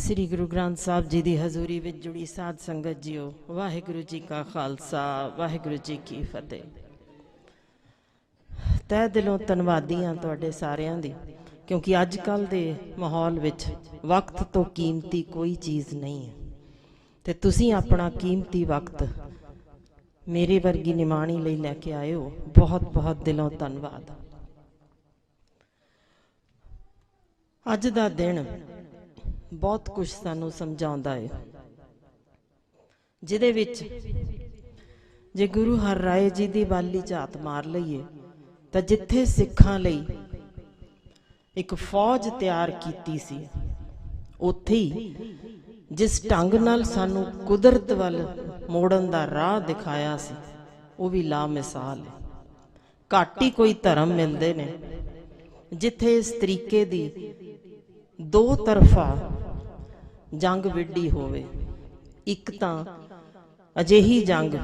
श्री गुरु ग्रंथ साहब जी की हजूरी में जुड़ी साध संगत जीओ, वाहिगुरु जी का खालसा वाहिगुरु जी की फतेह। तह दिलों धन्नवादी हाँ तुहाडे सारियां दी, क्योंकि अजकल के माहौल विच वक्त तो कीमती कोई चीज़ नहीं है ते तुसीं अपना कीमती वक्त मेरे वर्गी निमाणी लई लैके आए हो। बहुत बहुत दिलों धन्नवाद। अज दा दिन बहुत कुछ सानू समझाउंदा है, जिहदे विच जे गुरु हर राय जी की वाली झात मार लईए तो जिथे सिखां लई एक फौज तैयार कीती सी, उत्थे ही जिस ढंग नाल सानू कुदरत वल मोड़न दा राह दिखाया सी, वो भी लामिसाल है। घट ही कोई धर्म मिलते ने जिथे इस तरीके दी दो तरफा जंग विढ़ी होवे। एक तां अजिही जंग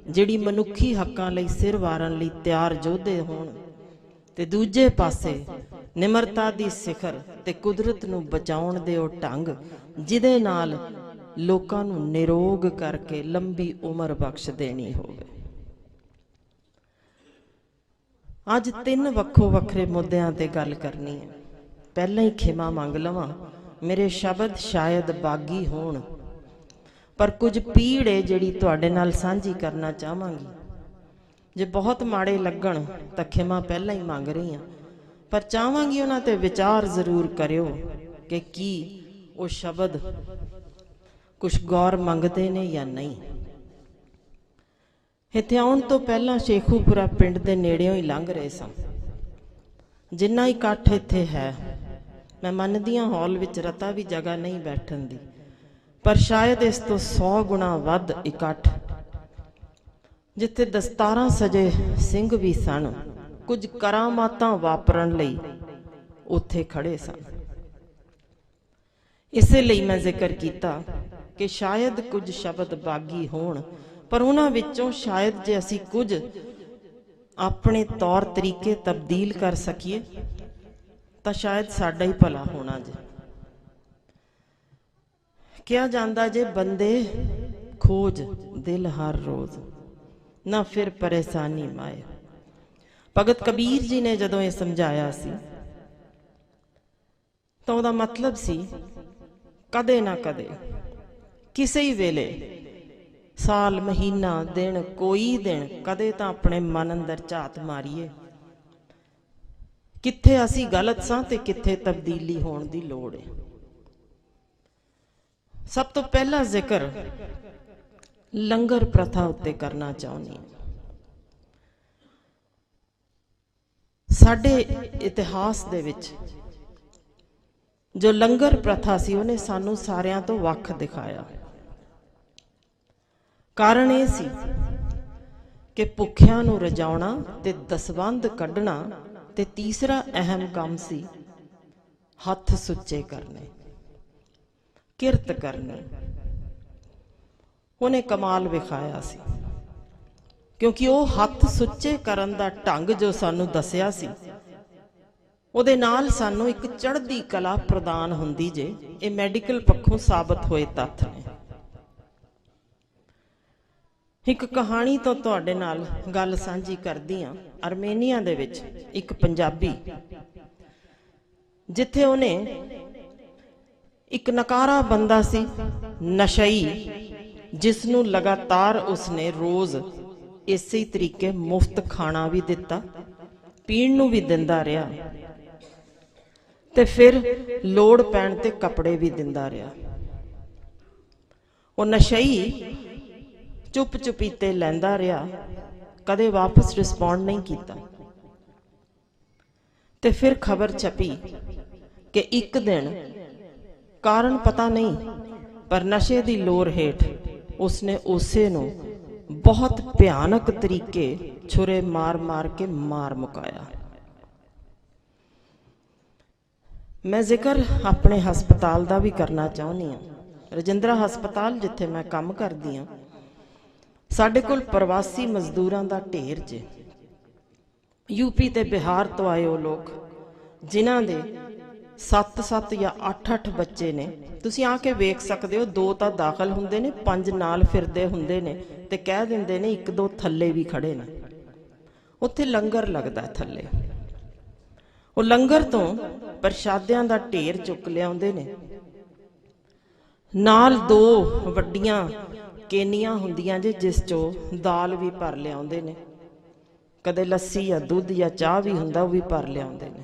जिहड़ी मनुखी हक्कां लई सिर वारन लई तैयार योद्धे होण, ते दूजे पासे निमरता दी सिखर ते कुदरत नूं बचाउण दे ओ ढंग जिहदे नाल लोकां नूं निरोग करके लंबी उमर बख्श देनी होवे। अज तीन वक्खो वखरे मुद्दिआं ते गल करनी है। पहला ही खिमा मंग लवां, मेरे शब्द शायद बागी होण, पर कुछ पीड़ है जिहड़ी तुहाडे नाल सांझी करना चाहांगी। जे बहुत माड़े लगण तां खिमा पहला ही मंग रही हाँ, पर चाहांगी उन्हां ते विचार जरूर करियो कि की वो शब्द कुछ गौर मंगते ने या नहीं। इत्थे आउण तो पहला शेखूपुरा पिंड दे नेड़ियों ही लंघ रहे सन। जिन्ना इकट्ठ इत्थे है, मैं मनदी हां हॉल विच रता भी जगह नहीं बैठन दी, पर शायद इस तो 100 गुणा वध इकट्ठ जिथे दस्तारां सजे सिंह भी सन, कुछ करामातां वापरन लई उत्थे खड़े सन। इसे लई मैं जिक्र किया कि शायद कुछ शब्द बागी होण, पर उन्हां विचों शायद जे असी कुछ अपने तौर तरीके तब्दील कर सकीए तो शायद साडा ही भला होना। जे क्या जांदा जे बंदे खोज दिल हर रोज ना फिर परेशानी माए। भगत कबीर जी ने जदों ये समझाया सी तो उहदा मतलब सी कदे ना कदे किसी ही वेले साल महीना दिन कोई दिन कदे तां अपने मन अंदर झात मारीए कित्थे असी गलत सां ते कित्थे तब्दीली होण दी लोड़ है। सब तो पहला जिक्र लंगर प्रथा उत्ते करना चाहुंदी हां। साडे इतिहास दे विच जो लंगर प्रथा सी उहने सानू सारियां तो वख दिखाया। कारण ये सी कि भुखियां नूं रजाउणा ते दसवंध कढना, ते तीसरा अहम काम सी हथ सुच्चे करने, किरत करनी। उन्हें कमाल विखाया सी, क्योंकि वो हथ सुच्चे करन दा ढंग जो सानू दसिया सी, उहदे नाल सानू एक चढ़दी कला प्रदान हुंदी जे। ये मैडिकल पक्षों साबित होए तत्थ ने। एक कहानी तो तुहाडे नाल गल सांझी करदी हां। आर्मेनिया दे विच एक पंजाबी, जिथे उन्हें एक नकारा बंदा सी नशई, जिसनू लगातार उसने रोज इसी तरीके मुफ्त खाना भी दिता, पीण नू भी दिंदा रहा, ते फिर लोड़ पैण ते कपड़े भी दिंदा रहा। वो नशई चुप चुपीते लैंदा रहा, कदे वापस रिस्पॉन्ड नहीं किया। ते फिर खबर छपी कि एक दिन कारण पता नहीं, पर नशे दी लोर हेठ उसने उसे नू बहुत भयानक तरीके छुरे मार मार के मार मुकाया। मैं जिक्र अपने हस्पताल का भी करना चाहनी हाँ। रजिंद्रा हस्पताल जिथे मैं काम करदी हाँ, साडे कोल प्रवासी मजदूरां दा ढेर जे। यूपी ते बिहार तो आए वो लोग जिन्हां दे 7-7 ਜਾਂ 8-8 ਬੱਚੇ ਨੇ। ਤੁਸੀਂ ਆ ਕੇ ਵੇਖ ਸਕਦੇ ਹੋ, 2 ਤਾਂ ਦਾਖਲ ਹੁੰਦੇ ਨੇ, 5 ਨਾਲ ਫਿਰਦੇ ਹੁੰਦੇ ਨੇ ਤੇ ਕਹਿ ਦਿੰਦੇ ਨੇ 1-2 ਥੱਲੇ ਵੀ ਖੜੇ ਨੇ। ਉੱਥੇ ਲੰਗਰ ਲੱਗਦਾ ਥੱਲੇ। ਉਹ ਲੰਗਰ ਤੋਂ ਪ੍ਰਸ਼ਾਦਿਆਂ ਦਾ ਢੇਰ ਚੁੱਕ ਲਿਆਉਂਦੇ ਨੇ, ਨਾਲ 2 ਵੱਡੀਆਂ ਕੇਨੀਆਂ ਹੁੰਦੀਆਂ ਜਿਸ ਚੋਂ ਦਾਲ ਵੀ ਭਰ ਲਿਆਉਂਦੇ ਨੇ। ਕਦੇ ਲੱਸੀ ਜਾਂ ਦੁੱਧ ਜਾਂ ਚਾਹ ਵੀ ਹੁੰਦਾ, ਉਹ ਵੀ ਭਰ ਲਿਆਉਂਦੇ ਨੇ।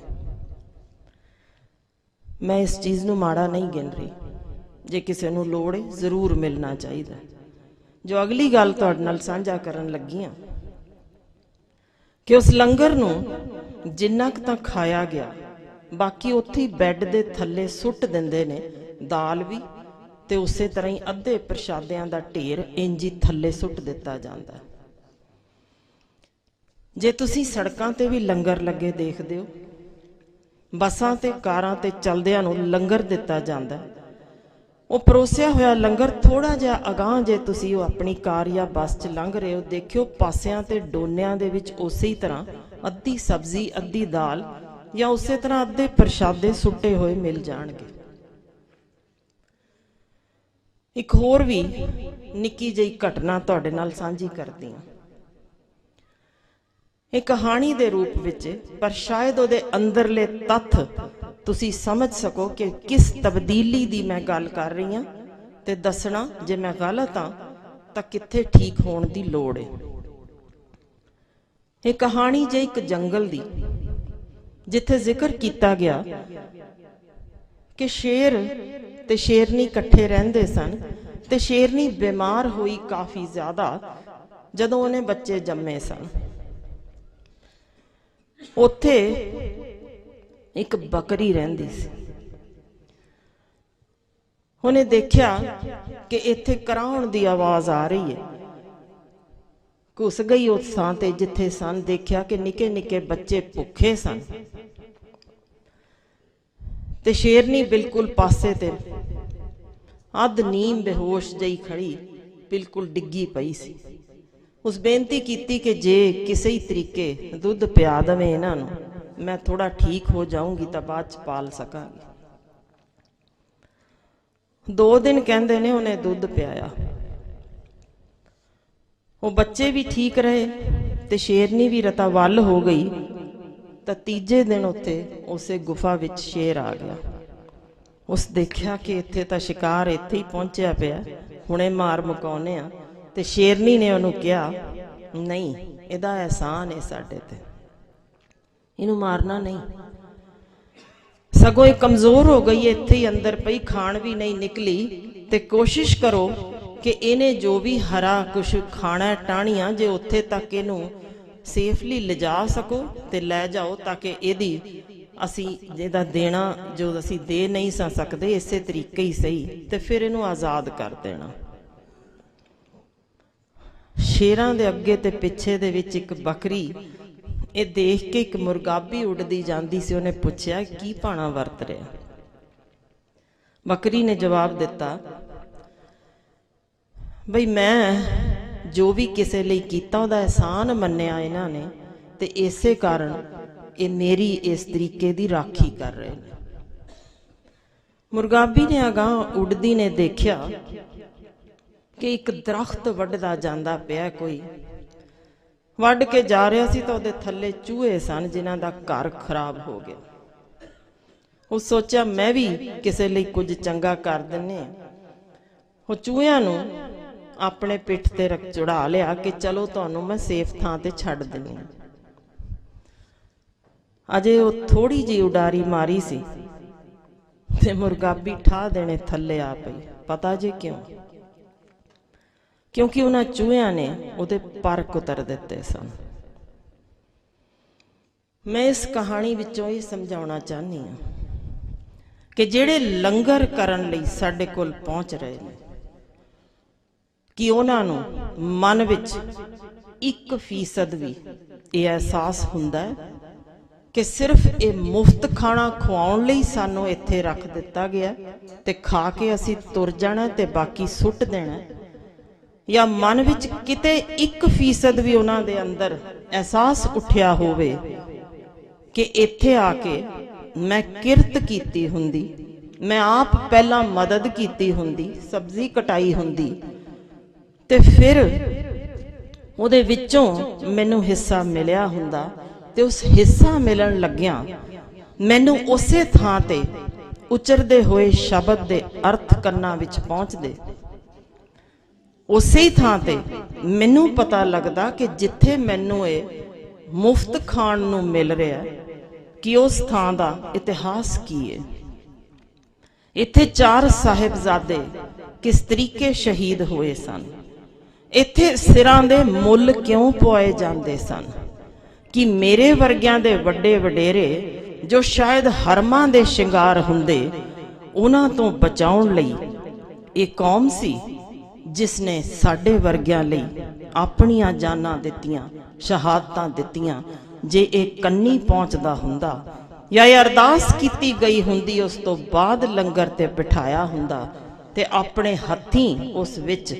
ਮੈਂ ਇਸ ਚੀਜ਼ ਨੂੰ ਮਾੜਾ ਨਹੀਂ ਗਿਣ ਰਹੀ। ਜੇ ਕਿਸੇ ਨੂੰ ਲੋੜ ਹੈ ਜ਼ਰੂਰ ਮਿਲਣਾ ਚਾਹੀਦਾ। ਜੋ ਅਗਲੀ ਗੱਲ ਤੁਹਾਡੇ ਨਾਲ ਸਾਂਝਾ ਕਰਨ ਲੱਗੀ ਹਾਂ ਕਿ ਉਸ ਲੰਗਰ ਨੂੰ ਜਿੰਨਾ ਕੁ ਤਾਂ ਖਾਇਆ ਗਿਆ, ਬਾਕੀ ਉੱਥੇ ਬੈੱਡ ਦੇ ਥੱਲੇ ਸੁੱਟ ਦਿੰਦੇ ਨੇ ਦਾਲ ਵੀ, ਤੇ ਉਸੇ ਤਰ੍ਹਾਂ ਹੀ ਅੱਧੇ ਪ੍ਰਸ਼ਾਦਿਆਂ ਦਾ ਢੇਰ ਇੰਜ ਹੀ ਥੱਲੇ ਸੁੱਟ ਦਿੱਤਾ ਜਾਂਦਾ। ਜੇ ਤੁਸੀਂ ਸੜਕਾਂ ਤੇ ਵੀ ਲੰਗਰ ਲੱਗੇ ਦੇਖਦੇ ਹੋ, ਬੱਸਾਂ ਤੇ ਕਾਰਾਂ ਤੇ ਚਲਦਿਆਂ ਨੂੰ ਲੰਗਰ ਦਿੱਤਾ ਜਾਂਦਾ। ਉਹ ਪਰੋਸਿਆ ਹੋਇਆ ਲੰਗਰ ਥੋੜਾ ਜਿਹਾ ਅਗਾਂਹ ਜੇ ਤੁਸੀਂ ਉਹ ਆਪਣੀ ਕਾਰ ਜਾਂ ਬੱਸ 'ਚ ਲੰਘ ਰਹੇ ਹੋ, ਦੇਖਿਓ ਪਾਸਿਆਂ ਤੇ ਡੋਨਿਆਂ ਦੇ ਵਿੱਚ ਉਸੇ ਹੀ ਤਰ੍ਹਾਂ ਅੱਧੀ ਸਬਜ਼ੀ ਅੱਧੀ ਦਾਲ ਜਾਂ ਉਸੇ ਤਰ੍ਹਾਂ ਅੱਧੇ ਪ੍ਰਸ਼ਾਦੇ ਸੁੱਟੇ ਹੋਏ ਮਿਲ ਜਾਣਗੇ। ਇੱਕ ਹੋਰ ਵੀ ਨਿੱਕੀ ਜਿਹੀ ਘਟਨਾ ਤੁਹਾਡੇ ਨਾਲ ਸਾਂਝੀ ਕਰਦੀ ਹਾਂ। ਇਹ ਕਹਾਣੀ ਦੇ ਰੂਪ ਵਿੱਚ, ਪਰ ਸ਼ਾਇਦ ਉਹਦੇ ਅੰਦਰਲੇ ਤੱਥ ਤੁਸੀਂ ਸਮਝ ਸਕੋ ਕਿ ਕਿਸ ਤਬਦੀਲੀ ਦੀ ਮੈਂ ਗੱਲ ਕਰ ਰਹੀ ਹਾਂ, ਤੇ ਦੱਸਣਾ ਜੇ ਮੈਂ ਗਲਤ ਹਾਂ ਤਾਂ ਕਿੱਥੇ ਠੀਕ ਹੋਣ ਦੀ ਲੋੜ ਹੈ। ਇਹ ਕਹਾਣੀ ਜੇ ਇੱਕ ਜੰਗਲ ਦੀ, ਜਿੱਥੇ ਜ਼ਿਕਰ ਕੀਤਾ ਗਿਆ ਕਿ ਸ਼ੇਰ ਤੇ ਸ਼ੇਰਨੀ ਇਕੱਠੇ ਰਹਿੰਦੇ ਸਨ, ਤੇ ਸ਼ੇਰਨੀ ਬਿਮਾਰ ਹੋਈ ਕਾਫੀ ਜ਼ਿਆਦਾ ਜਦੋਂ ਉਹਨੇ ਬੱਚੇ ਜੰਮੇ ਸਨ। ਉੱਥੇ ਇੱਕ ਬੱਕਰੀ ਰਹਿੰਦੀ ਸੀ। ਉਹਨੇ ਦੇਖਿਆ ਕਿ ਇੱਥੇ ਕਰਾਉਣ ਦੀ ਆਵਾਜ਼ ਆ ਰਹੀ ਹੈ। ਘੁਸ ਗਈ ਉਸ ਥਾਂ ਤੇ ਜਿੱਥੇ ਸਨ, ਦੇਖਿਆ ਕਿ ਨਿੱਕੇ ਨਿੱਕੇ ਬੱਚੇ ਭੁੱਖੇ ਸਨ, ਤੇ ਸ਼ੇਰਨੀ ਬਿਲਕੁਲ ਪਾਸੇ ਤੇ ਅੱਧ ਨੀਮ ਬੇਹੋਸ਼ ਜਿਹੀ ਖੜੀ ਬਿਲਕੁਲ ਡਿੱਗੀ ਪਈ ਸੀ। ਉਸ ਬੇਨਤੀ ਕੀਤੀ ਕਿ ਜੇ ਕਿਸੇ ਹੀ ਤਰੀਕੇ ਦੁੱਧ ਪਿਆ ਦੇਵੇ ਇਹਨਾਂ ਨੂੰ, ਮੈਂ ਥੋੜਾ ਠੀਕ ਹੋ ਜਾਊਂਗੀ ਤਾਂ ਬਾਅਦ ਚ ਪਾਲ ਸਕਾਂਗੀ। 2 ਦਿਨ ਕਹਿੰਦੇ ਨੇ ਉਹਨੇ ਦੁੱਧ ਪਿਆਇਆ, ਉਹ ਬੱਚੇ ਵੀ ਠੀਕ ਰਹੇ ਤੇ ਸ਼ੇਰਨੀ ਵੀ ਰਤਾ ਵੱਲ ਹੋ ਗਈ। ਤਾਂ ਤੀਜੇ ਦਿਨ ਉੱਥੇ ਉਸੇ ਗੁਫਾ ਵਿੱਚ ਸ਼ੇਰ ਆ ਗਿਆ। ਉਸ ਦੇਖਿਆ ਕਿ ਇੱਥੇ ਤਾਂ ਸ਼ਿਕਾਰ ਇੱਥੇ ਹੀ ਪਹੁੰਚਿਆ ਪਿਆ, ਹੁਣੇ ਮਾਰ ਮੁਕਾਉਨੇ ਆ। ਤੇ ਸ਼ੇਰਨੀ ਨੇ ਉਹਨੂੰ ਕਿਹਾ, ਨਹੀਂ, ਇਹਦਾ ਅਹਿਸਾਨ ਹੈ ਸਾਡੇ ਤੇ, ਇਹਨੂੰ ਮਾਰਨਾ ਨਹੀਂ। ਸਗੋਂ ਇਹ ਕਮਜ਼ੋਰ ਹੋ ਗਈ, ਇੱਥੇ ਹੀ ਅੰਦਰ ਪਈ, ਖਾਣ ਵੀ ਨਹੀਂ ਨਿਕਲੀ। ਤੇ ਕੋਸ਼ਿਸ਼ ਕਰੋ ਕਿ ਇਹਨੇ ਜੋ ਵੀ ਹਰਾ ਕੁਛ ਖਾਣਾ ਟਾਹਣੀਆਂ, ਜੇ ਉੱਥੇ ਤੱਕ ਇਹਨੂੰ ਸੇਫਲੀ ਲਿਜਾ ਸਕੋ ਤੇ ਲੈ ਜਾਓ, ਤਾਂ ਕਿ ਇਹਦੀ ਅਸੀਂ ਜਿਹਦਾ ਦੇਣਾ ਜੋ ਅਸੀਂ ਦੇ ਨਹੀਂ ਸਕਦੇ, ਇਸੇ ਤਰੀਕੇ ਹੀ ਸਹੀ, ਤੇ ਫਿਰ ਇਹਨੂੰ ਆਜ਼ਾਦ ਕਰ ਦੇਣਾ। ਸ਼ੇਰਾਂ ਦੇ ਅੱਗੇ ਤੇ ਪਿੱਛੇ ਦੇ ਵਿੱਚ ਇੱਕ ਬੱਕਰੀ ਇਹ ਦੇਖ ਕੇ ਇੱਕ ਮੁਰਗਾਬੀ ਉੱਡਦੀ ਜਾਂਦੀ ਸੀ। ਉਹਨੇ ਪੁੱਛਿਆ, ਕੀ ਭਾਣਾ ਵਰਤ ਰਿਹਾ? ਬੱਕਰੀ ਨੇ ਜਵਾਬ ਦਿੱਤਾ, ਬਈ ਮੈਂ ਜੋ ਵੀ ਕਿਸੇ ਲਈ ਕੀਤਾ ਉਹਦਾ ਅਹਿਸਾਨ ਮੰਨਿਆ ਇਹਨਾਂ ਨੇ, ਤੇ ਇਸੇ ਕਾਰਨ ਇਹ ਮੇਰੀ ਇਸ ਤਰੀਕੇ ਦੀ ਰਾਖੀ ਕਰ ਰਹੇ ਨੇ। ਮੁਰਗਾਬੀ ਨੇ ਅਗਾਂਹ ਉੱਡਦੀ ਨੇ ਦੇਖਿਆ ਕਿ ਇੱਕ ਦਰਖਤ ਵੱਢਦਾ ਜਾਂਦਾ ਪਿਆ, ਕੋਈ ਵੱਢ ਕੇ ਜਾ ਰਿਹਾ ਸੀ ਤਾਂ ਉਹਦੇ ਥੱਲੇ ਚੂਹੇ ਸਨ ਜਿਨ੍ਹਾਂ ਦਾ ਘਰ ਖਰਾਬ ਹੋ ਗਿਆ। ਉਹ ਸੋਚਿਆ ਮੈਂ ਵੀ ਕਿਸੇ ਲਈ ਕੁਝ ਚੰਗਾ ਕਰ ਦਿੰਨੇ ਆ। ਉਹ ਚੂਹਿਆਂ ਨੂੰ ਆਪਣੇ ਪਿੱਠ ਤੇ ਚੜਾ ਲਿਆ ਕਿ ਚਲੋ ਤੁਹਾਨੂੰ ਮੈਂ ਸੇਫ ਥਾਂ ਤੇ ਛੱਡ ਦਿੰਨੀ ਆ। ਅਜੇ ਉਹ ਥੋੜੀ ਜਿਹੀ ਉਡਾਰੀ ਮਾਰੀ ਸੀ ਤੇ ਮੁਰਗਾਬੀ ਠਾਹ ਦੇਣੇ ਥੱਲੇ ਆ ਪਈ। ਪਤਾ ਜੇ ਕਿਉਂ? ਕਿਉਂਕਿ ਉਹਨਾਂ ਚੂਹਿਆਂ ਨੇ ਉਹਦੇ ਪਰ ਕੁਤਰ ਦਿੱਤੇ ਸਨ। ਮੈਂ ਇਸ ਕਹਾਣੀ ਵਿੱਚੋਂ ਇਹ ਸਮਝਾਉਣਾ ਚਾਹੁੰਦੀ ਹਾਂ ਕਿ ਜਿਹੜੇ ਲੰਗਰ ਕਰਨ ਲਈ ਸਾਡੇ ਕੋਲ ਪਹੁੰਚ ਰਹੇ ਨੇ, ਕਿ ਉਹਨਾਂ ਨੂੰ ਮਨ ਵਿੱਚ 1% ਵੀ ਇਹ ਅਹਿਸਾਸ ਹੁੰਦਾ ਹੈ ਕਿ ਸਿਰਫ ਇਹ ਮੁਫਤ ਖਾਣਾ ਖਵਾਉਣ ਲਈ ਸਾਨੂੰ ਇੱਥੇ ਰੱਖ ਦਿੱਤਾ ਗਿਆ ਤੇ ਖਾ ਕੇ ਅਸੀਂ ਤੁਰ ਜਾਣਾ ਤੇ ਬਾਕੀ ਸੁੱਟ ਦੇਣਾ, ਜਾਂ ਮਨ ਵਿੱਚ ਕਿਤੇ 1% ਵੀ ਉਹਨਾਂ ਦੇ ਅੰਦਰ ਅਹਿਸਾਸ ਉੱਠਿਆ ਹੋਵੇ ਕਿ ਇੱਥੇ ਆ ਕੇ मैं किरत कीती हुंदी, मैं आप पहला मदद कीती हुंदी, सब्जी कटाई हुंदी, ते फिर ਉਹਦੇ ਵਿੱਚੋਂ ਮੈਨੂੰ ਹਿੱਸਾ ਮਿਲਿਆ ਹੁੰਦਾ, ਤੇ ਉਸ ਹਿੱਸਾ ਮਿਲਣ ਲੱਗਿਆਂ ਮੈਨੂੰ ਉਸੇ ਥਾਂ ਤੇ ਉਚਰਦੇ ਹੋਏ ਸ਼ਬਦ ਦੇ ਅਰਥ ਕੰਨਾਂ ਵਿੱਚ ਪਹੁੰਚਦੇ। ਉਸੇ ਥਾਂ ਤੇ ਮੈਨੂੰ ਪਤਾ ਲੱਗਦਾ ਕਿ ਜਿੱਥੇ ਮੈਨੂੰ ਇਹ ਮੁਫਤ ਖਾਣ ਨੂੰ ਮਿਲ ਰਿਹਾ ਕਿ ਉਸ ਥਾਂ ਦਾ ਇਤਿਹਾਸ ਕੀ ਹੈ। ਇੱਥੇ 4 ਸਾਹਿਬਜ਼ਾਦੇ ਕਿਸ ਤਰੀਕੇ ਸ਼ਹੀਦ ਹੋਏ ਸਨ। ਇੱਥੇ ਸਿਰਾਂ ਦੇ ਮੁੱਲ ਕਿਉਂ ਪਵਾਏ ਜਾਂਦੇ ਸਨ ਕਿ ਮੇਰੇ ਵਰਗਿਆਂ ਦੇ ਵੱਡੇ ਵਡੇਰੇ ਜੋ ਸ਼ਾਇਦ ਹਰਮਾਂ ਦੇ ਸ਼ਿੰਗਾਰ ਹੁੰਦੇ, ਉਹਨਾਂ ਤੋਂ ਬਚਾਉਣ ਲਈ ਇਹ ਕੌਮ ਸੀ ਜਿਸ ਨੇ ਸਾਡੇ ਵਰਗਿਆਂ ਲਈ ਆਪਣੀਆਂ ਜਾਨਾਂ ਦਿੱਤੀਆਂ, ਸ਼ਹਾਦਤਾਂ ਦਿੱਤੀਆਂ। ਜੇ ਇਹ ਕੰਨੀ ਪਹੁੰਚਦਾ ਹੁੰਦਾ ਜਾਂ ਇਹ ਅਰਦਾਸ ਕੀਤੀ ਗਈ ਹੁੰਦੀ, ਉਸ ਤੋਂ ਬਾਅਦ ਲੰਗਰ ਤੇ ਬਿਠਾਇਆ ਹੁੰਦਾ, ਤੇ ਆਪਣੇ ਹੱਥੀਂ ਉਸ ਵਿੱਚ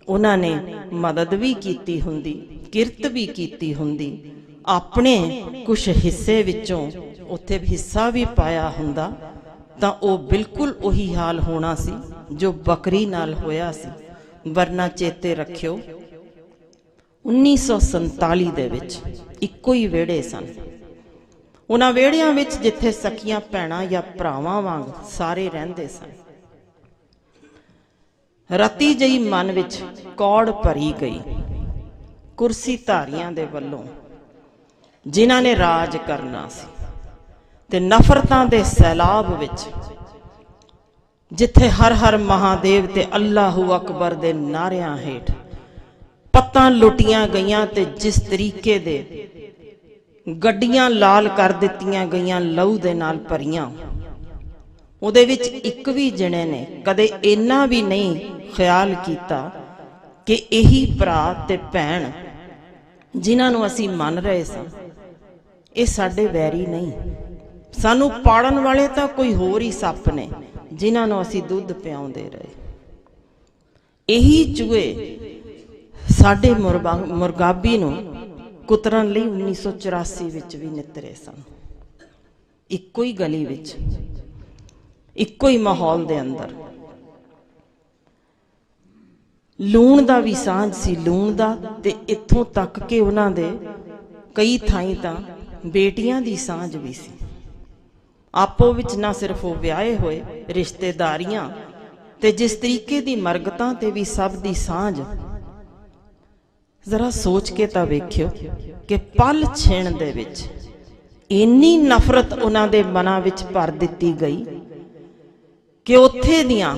ਉਹਨਾਂ ਨੇ ਮਦਦ ਵੀ ਕੀਤੀ ਹੁੰਦੀ, ਕਿਰਤ ਵੀ ਕੀਤੀ ਹੁੰਦੀ, ਆਪਣੇ ਕੁਝ ਹਿੱਸੇ ਵਿੱਚੋਂ ਉੱਥੇ ਹਿੱਸਾ ਵੀ ਪਾਇਆ ਹੁੰਦਾ, ਤਾਂ ਉਹ ਬਿਲਕੁਲ ਉਹੀ ਹਾਲ ਹੋਣਾ ਸੀ ਜੋ ਬੱਕਰੀ ਨਾਲ ਹੋਇਆ ਸੀ। ਵਰਨਾ ਚੇਤੇ ਰੱਖਿਓ 1947 ਦੇ ਵਿੱਚ ਇੱਕੋ ਹੀ ਵਿਹੜੇ ਸਨ। ਉਹਨਾਂ ਵਿਹੜਿਆਂ ਵਿੱਚ ਜਿੱਥੇ ਸਕੀਆਂ ਭੈਣਾਂ ਜਾਂ ਭਰਾਵਾਂ ਵਾਂਗ ਸਾਰੇ ਰਹਿੰਦੇ ਸਨ। ਰਤੀ ਜਿਹੀ ਮਨ ਵਿੱਚ ਕੌੜ ਭਰੀ ਗਈ ਕੁਰਸੀ ਧਾਰੀਆਂ ਦੇ ਵੱਲੋਂ, ਜਿਨ੍ਹਾਂ ਨੇ ਰਾਜ ਕਰਨਾ ਸੀ, ਤੇ ਨਫ਼ਰਤਾਂ ਦੇ ਸੈਲਾਬ ਵਿੱਚ ਜਿੱਥੇ ਹਰ ਹਰ ਮਹਾਦੇਵ ਤੇ ਅੱਲਾਹੂ ਅਕਬਰ ਦੇ ਨਾਰਿਆਂ ਹੇਠ ਪੱਤਾਂ ਲੁੱਟੀਆਂ ਗਈਆਂ, ਤੇ ਜਿਸ ਤਰੀਕੇ ਦੇ ਗੱਡੀਆਂ ਲਾਲ ਕਰ ਦਿੱਤੀਆਂ ਗਈਆਂ ਲਹੂ ਦੇ ਨਾਲ ਭਰੀਆਂ, ਉਹਦੇ ਵਿੱਚ ਇੱਕ ਵੀ ਜਣੇ ਨੇ ਕਦੇ ਇੰਨਾ ਵੀ ਨਹੀਂ ਖਿਆਲ ਕੀਤਾ ਕਿ ਇਹੀ ਭਰਾ ਤੇ ਭੈਣ ਜਿਨ੍ਹਾਂ ਨੂੰ ਅਸੀਂ ਮੰਨ ਰਹੇ ਸਾਂ, ਇਹ ਸਾਡੇ ਵੈਰੀ ਨਹੀਂ। ਸਾਨੂੰ ਪਾੜਨ ਵਾਲੇ ਤਾਂ ਕੋਈ ਹੋਰ ਹੀ ਸੱਪ ਨੇ ਜਿਨ੍ਹਾਂ ਨੂੰ ਅਸੀਂ ਦੁੱਧ ਪਿਆਉਂਦੇ ਰਹੇ। ਇਹੀ ਚੂਹੇ ਸਾਡੇ ਮੁਰਗਾਬੀ ਨੂੰ ਕੁਤਰਨ ਲਈ 1984 ਵਿੱਚ ਵੀ ਨਿੱਤਰੇ ਸਨ। ਇੱਕੋ ਹੀ ਗਲੀ ਵਿੱਚ, ਇੱਕੋ ਹੀ ਮਾਹੌਲ ਦੇ ਅੰਦਰ। ਲੂਣ ਦਾ ਵੀ ਸਾਂਝ ਸੀ, ਲੂਣ ਦਾ, ਤੇ ਇੱਥੋਂ ਤੱਕ ਕਿ ਉਹਨਾਂ ਦੇ ਕਈ ਥਾਈਂ ਤਾਂ ਬੇਟੀਆਂ ਦੀ ਸਾਂਝ ਵੀ ਸੀ। ਆਪੋ ਵਿੱਚ ਨਾ ਸਿਰਫ ਉਹ ਵਿਆਹੇ ਹੋਏ ਰਿਸ਼ਤੇਦਾਰੀਆਂ, ਤੇ ਜਿਸ ਤਰੀਕੇ ਦੀ ਮਰਗਤਾਂ ਤੇ ਵੀ ਸਭ ਦੀ ਸਾਂਝ। ਜ਼ਰਾ ਸੋਚ ਕੇ ਤਾਂ ਵੇਖਿਓ ਕਿ ਪਲ ਛਿਣ ਦੇ ਵਿੱਚ ਇੰਨੀ ਨਫ਼ਰਤ ਉਹਨਾਂ ਦੇ ਮਨਾਂ ਵਿੱਚ ਭਰ ਦਿੱਤੀ ਗਈ ਕਿ ਉੱਥੇ ਦੀਆਂ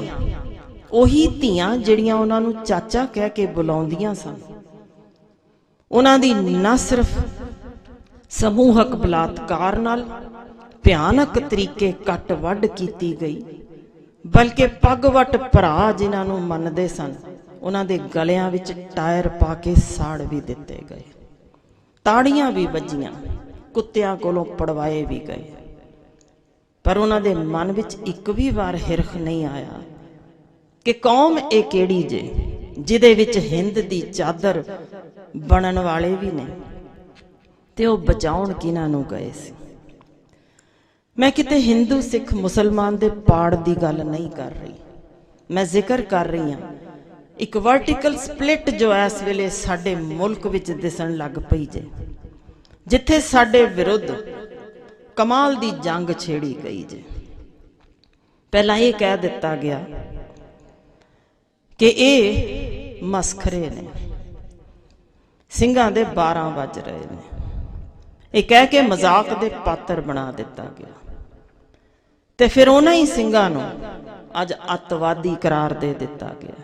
ਉਹੀ ਧੀਆਂ ਜਿਹੜੀਆਂ ਉਹਨਾਂ ਨੂੰ ਚਾਚਾ ਕਹਿ ਕੇ ਬੁਲਾਉਂਦੀਆਂ ਸਨ, ਉਹਨਾਂ ਦੀ ਨਾ ਸਿਰਫ ਸਮੂਹਕ ਬਲਾਤਕਾਰ ਨਾਲ ਭਿਆਨਕ ਤਰੀਕੇ ਕੱਟ ਵੱਢ ਕੀਤੀ ਗਈ, ਬਲਕਿ ਪੱਗਵਟ ਭਰਾ ਜਿਨ੍ਹਾਂ ਨੂੰ ਮੰਨਦੇ ਸਨ, ਉਹਨਾਂ ਦੇ ਗਲਿਆਂ ਵਿੱਚ ਟਾਇਰ ਪਾ ਕੇ ਸਾੜ ਵੀ ਦਿੱਤੇ ਗਏ, ਤਾੜੀਆਂ ਵੀ ਵੱਜੀਆਂ, ਕੁੱਤਿਆਂ ਕੋਲੋਂ ਪੜਵਾਏ ਵੀ ਗਏ। ਪਰ ਉਹਨਾਂ ਦੇ ਮਨ ਵਿੱਚ ਇੱਕ ਵੀ ਵਾਰ ਹਿਰਖ ਨਹੀਂ ਆਇਆ ਕਿ ਕੌਮ ਇਹ ਕਿਹੜੀ ਜੇ ਜਿਹਦੇ ਵਿੱਚ ਹਿੰਦ ਦੀ ਚਾਦਰ ਬਣਨ ਵਾਲੇ ਵੀ ਨੇ, ਤੇ ਉਹ ਬਚਾਉਣ ਕਿਹਨਾਂ ਨੂੰ ਗਏ ਸੀ। ਮੈਂ ਕਿਤੇ ਹਿੰਦੂ ਸਿੱਖ ਮੁਸਲਮਾਨ ਦੇ ਪਾੜ ਦੀ ਗੱਲ ਨਹੀਂ ਕਰ ਰਹੀ, ਮੈਂ ਜ਼ਿਕਰ ਕਰ ਰਹੀ ਹਾਂ ਇੱਕ ਵਰਟੀਕਲ ਸਪਲਿਟ ਜੋ ਇਸ ਵੇਲੇ ਸਾਡੇ ਮੁਲਕ ਵਿੱਚ ਦਿਸਣ ਲੱਗ ਪਈ ਜੇ, ਜਿੱਥੇ ਸਾਡੇ ਵਿਰੁੱਧ ਕਮਾਲ ਦੀ ਜੰਗ ਛੇੜੀ ਗਈ ਜੇ। ਪਹਿਲਾਂ ਇਹ ਕਹਿ ਦਿੱਤਾ ਗਿਆ ਕਿ ਇਹ ਮਸਖਰੇ ਨੇ, ਸਿੰਘਾਂ ਦੇ 12 ਵੱਜ ਰਹੇ ਨੇ, ਇਹ ਕਹਿ ਕੇ ਮਜ਼ਾਕ ਦੇ ਪਾਤਰ ਬਣਾ ਦਿੱਤਾ ਗਿਆ। ਤੇ ਫਿਰ ਉਹਨਾਂ ਹੀ ਸਿੰਘਾਂ ਨੂੰ ਅੱਜ ਅੱਤਵਾਦੀ ਕਰਾਰ ਦੇ ਦਿੱਤਾ ਗਿਆ।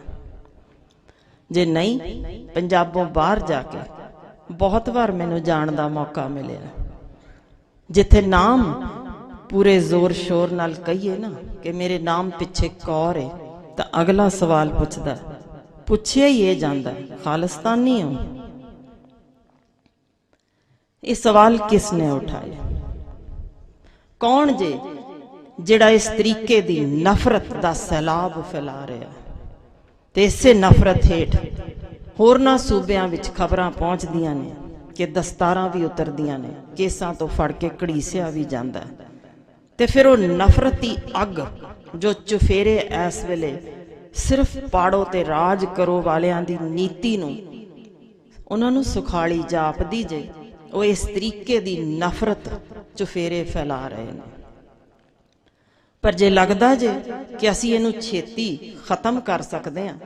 ਜੇ ਨਹੀਂ, ਪੰਜਾਬੋਂ ਬਾਹਰ ਜਾ ਕੇ ਬਹੁਤ ਵਾਰ ਮੈਨੂੰ ਜਾਣ ਦਾ ਮੌਕਾ ਮਿਲਿਆ, ਜਿੱਥੇ ਨਾਮ ਪੂਰੇ ਜ਼ੋਰ ਸ਼ੋਰ ਨਾਲ ਕਹੀਏ ਨਾ ਕਿ ਮੇਰੇ ਨਾਮ ਪਿੱਛੇ ਕੌਰ ਹੈ, ਤਾਂ ਅਗਲਾ ਸਵਾਲ ਪੁੱਛਿਆ ਹੀ ਇਹ ਜਾਂਦਾ, ਖਾਲਿਸਤਾਨੀ ਹੋ? ਇਹ ਸਵਾਲ ਕਿਸ ਨੇ ਉਠਾਇਆ? ਕੌਣ ਜੇ ਜਿਹੜਾ ਇਸ ਤਰੀਕੇ ਦੀ ਨਫ਼ਰਤ ਦਾ ਸੈਲਾਬ ਫੈਲਾ ਰਿਹਾ? ਤੇ ਇਸੇ ਨਫ਼ਰਤ ਹੇਠ ਹੋਰਨਾਂ ਸੂਬਿਆਂ ਵਿੱਚ ਖਬਰਾਂ ਪਹੁੰਚਦੀਆਂ ਨੇ ਕਿ ਦਸਤਾਰਾਂ ਵੀ ਉਤਰਦੀਆਂ ਨੇ, ਕੇਸਾਂ ਤੋਂ ਫੜ ਕੇ ਘੜੀਸਿਆ ਵੀ ਜਾਂਦਾ, ਤੇ ਫਿਰ ਉਹ ਨਫ਼ਰਤੀ ਅੱਗ ਜੋ ਚੁਫੇਰੇ ਇਸ ਵੇਲੇ ਸਿਰਫ ਪਾੜੋ ਤੇ ਰਾਜ ਕਰੋ ਵਾਲਿਆਂ ਦੀ ਨੀਤੀ ਨੂੰ ਉਹਨਾਂ ਨੂੰ ਸੁਖਾਲੀ ਜਾਪਦੀ ਜੇ, ਉਹ ਇਸ ਤਰੀਕੇ ਦੀ ਨਫ਼ਰਤ ਚੁਫੇਰੇ ਫੈਲਾ ਰਹੇ ਨੇ। ਪਰ ਜੇ ਲੱਗਦਾ ਜੇ ਕਿ ਅਸੀਂ ਇਹਨੂੰ ਛੇਤੀ ਖਤਮ ਕਰ ਸਕਦੇ ਹਾਂ,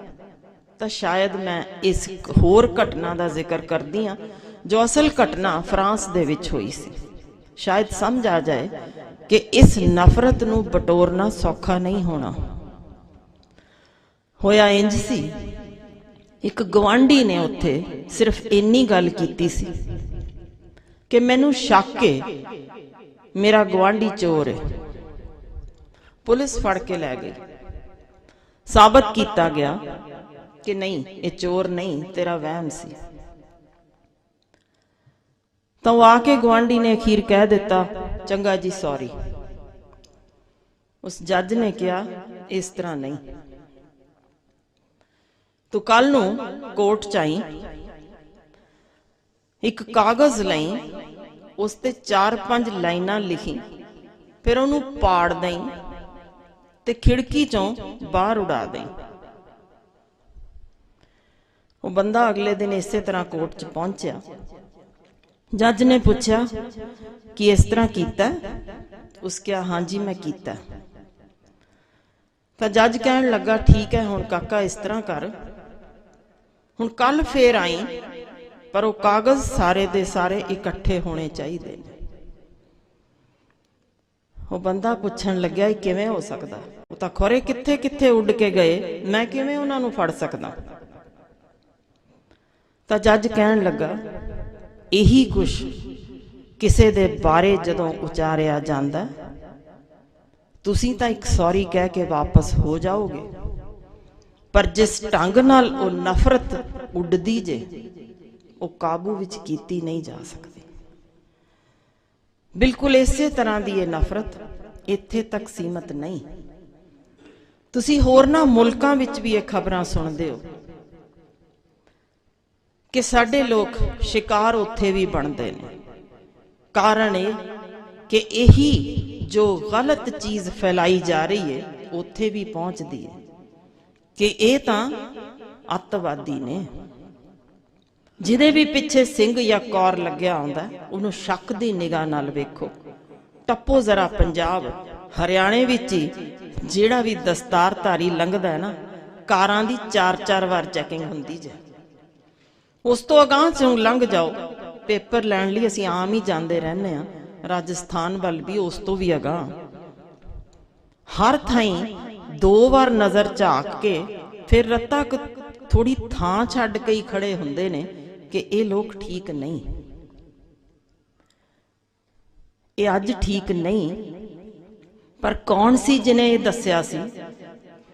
ਤਾਂ ਸ਼ਾਇਦ ਮੈਂ ਇਸ ਹੋਰ ਘਟਨਾ ਦਾ ਜ਼ਿਕਰ ਕਰਦੀ ਹਾਂ ਜੋ ਅਸਲ ਘਟਨਾ ਫਰਾਂਸ ਦੇ ਵਿੱਚ ਹੋਈ ਸੀ। ਸ਼ਾਇਦ ਸਮਝ ਆ ਜਾਏ ਕਿ ਇਸ ਨਫ਼ਰਤ ਨੂੰ ਬਟੋਰਨਾ ਸੌਖਾ ਨਹੀਂ ਹੋਣਾ। ਹੋਇਆ ਇੰਜ ਸੀ, ਇੱਕ ਗਵਾਂਢੀ ਨੇ ਉੱਥੇ ਸਿਰਫ ਇੰਨੀ ਗੱਲ ਕੀਤੀ ਸੀ ਕਿ ਮੈਨੂੰ ਸ਼ੱਕ ਹੈ ਮੇਰਾ ਗਵਾਂਢੀ ਚੋਰ ਹੈ। ਪੁਲਿਸ ਫੜ ਕੇ ਲੈ ਗਈ। ਸਾਬਤ ਕੀਤਾ ਗਿਆ ਕਿ ਨਹੀਂ, ਇਹ ਚੋਰ ਨਹੀਂ, ਤੇਰਾ ਵਹਿਮ ਸੀ। ਤਾਂ ਉਹ ਆ ਕੇ ਗਵਾਂਢੀ ਨੇ ਅਖੀਰ ਕਹਿ ਦਿੱਤਾ, ਚੰਗਾ ਜੀ, ਸੌਰੀ। ਉਸ ਜੱਜ ਨੇ ਕਿਹਾ, ਇਸ ਤਰ੍ਹਾਂ ਨਹੀਂ, ਤੂੰ ਕੱਲ ਨੂੰ ਕੋਰਟ ਚ ਆਈ, ਇੱਕ ਕਾਗਜ਼ ਲਈ, ਉਸ ਤੇ 4-5 ਲਾਈਨਾਂ ਲਿਖੀ, ਫਿਰ ਉਹਨੂੰ ਪਾੜ ਦਈ ਤੇ ਖਿੜਕੀ ਚੋਂ ਬਾਹਰ ਉਡਾ ਦਈ। ਉਹ ਬੰਦਾ ਅਗਲੇ ਦਿਨ ਇਸੇ ਤਰ੍ਹਾਂ ਕੋਰਟ ਚ ਪਹੁੰਚਿਆ। ਜੱਜ ਨੇ ਪੁੱਛਿਆ ਕਿ ਇਸ ਤਰ੍ਹਾਂ ਕੀਤਾ? ਉਸ ਕਿਹਾ, ਹਾਂਜੀ ਮੈਂ ਕੀਤਾ। ਤਾਂ ਜੱਜ ਕਹਿਣ ਲੱਗਾ, ਠੀਕ ਹੈ, ਹੁਣ ਕਾਕਾ ਇਸ ਤਰ੍ਹਾਂ ਕਰ, ਹੁਣ ਕੱਲ ਫੇਰ ਆਈ, ਪਰ ਉਹ ਕਾਗਜ਼ ਸਾਰੇ ਦੇ ਸਾਰੇ ਇਕੱਠੇ ਹੋਣੇ ਚਾਹੀਦੇ ਨੇ। ਉਹ ਬੰਦਾ ਪੁੱਛਣ ਲੱਗਿਆ, ਇਹ ਕਿਵੇਂ ਹੋ ਸਕਦਾ? ਉਹ ਤਾਂ ਖੋਰੇ ਕਿੱਥੇ ਕਿੱਥੇ ਉੱਡ ਕੇ ਗਏ, ਮੈਂ ਕਿਵੇਂ ਉਹਨਾਂ ਨੂੰ ਫੜ ਸਕਦਾ? ਤਾਂ ਜੱਜ ਕਹਿਣ ਲੱਗਾ, ਇਹੀ ਕੁਛ ਕਿਸੇ ਦੇ ਬਾਰੇ ਜਦੋਂ ਉਚਾਰਿਆ ਜਾਂਦਾ, ਤੁਸੀਂ ਤਾਂ ਇੱਕ ਸੌਰੀ ਕਹਿ ਕੇ ਵਾਪਸ ਹੋ ਜਾਓਗੇ, ਪਰ ਜਿਸ ਢੰਗ ਨਾਲ ਉਹ ਨਫ਼ਰਤ ਉੱਡਦੀ ਜੇ, ਉਹ ਕਾਬੂ ਵਿੱਚ ਕੀਤੀ ਨਹੀਂ ਜਾ ਸਕਦੀ। ਬਿਲਕੁਲ ਇਸੇ ਤਰ੍ਹਾਂ ਦੀ ਇਹ ਨਫ਼ਰਤ ਇੱਥੇ ਤੱਕ ਸੀਮਤ ਨਹੀਂ। ਤੁਸੀਂ ਹੋਰਨਾਂ ਮੁਲਕਾਂ ਵਿੱਚ ਵੀ ਇਹ ਖਬਰਾਂ ਸੁਣਦੇ ਹੋ ਕਿ ਸਾਡੇ ਲੋਕ ਸ਼ਿਕਾਰ ਉੱਥੇ ਵੀ ਬਣਦੇ ਨੇ। ਕਾਰਨ ਇਹ ਕਿ ਇਹੀ ਜੋ ਗਲਤ ਚੀਜ਼ ਫੈਲਾਈ ਜਾ ਰਹੀ ਹੈ ਉੱਥੇ ਵੀ ਪਹੁੰਚਦੀ ਹੈ ਕਿ ਇਹ ਤਾਂ ਅੱਤਵਾਦੀ ਨੇ। ਜਿਹਦੇ ਵੀ ਪਿੱਛੇ ਸਿੰਘ ਜਾਂ ਕੌਰ ਲੱਗਿਆ ਹੁੰਦਾ, ਉਹਨੂੰ ਸ਼ੱਕ ਦੀ ਨਿਗਾਹ ਨਾਲ ਵੇਖੋ। ਟੱਪੋ ਜ਼ਰਾ ਪੰਜਾਬ, ਹਰਿਆਣੇ ਵਿੱਚ ਹੀ ਜਿਹੜਾ ਵੀ ਦਸਤਾਰਧਾਰੀ ਲੰਘਦਾ ਹੈ ਨਾ, ਕਾਰਾਂ ਦੀ 4-4 ਵਾਰ ਚੈਕਿੰਗ ਹੁੰਦੀ ਜੇ। ਉਸ ਤੋਂ ਅਗਾਂਹ ਚੋਂ ਲੰਘ ਜਾਓ, ਪੇਪਰ ਲੈਣ ਲਈ ਅਸੀਂ ਆਮ ਹੀ ਜਾਂਦੇ ਰਹਿੰਦੇ ਹਾਂ, ਰਾਜਸਥਾਨ ਵੱਲ ਵੀ ਉਸ ਤੋਂ ਵੀ ਅਗਾਂਹ। ਹਰ ਥਾਈਂ 2 ਵਾਰ ਨਜ਼ਰ ਝਾਕ ਕੇ ਫਿਰ ਰੱਤਾ ਥੋੜੀ ਥਾਂ ਛੱਡ ਕੇ ਹੀ ਖੜੇ ਹੁੰਦੇ ਨੇ ਕਿ ਇਹ ਲੋਕ ਠੀਕ ਨਹੀਂ। ਇਹ ਅੱਜ ਠੀਕ ਨਹੀਂ, ਪਰ ਕੌਣ ਸੀ ਜਿਹਨੇ ਇਹ ਦੱਸਿਆ ਸੀ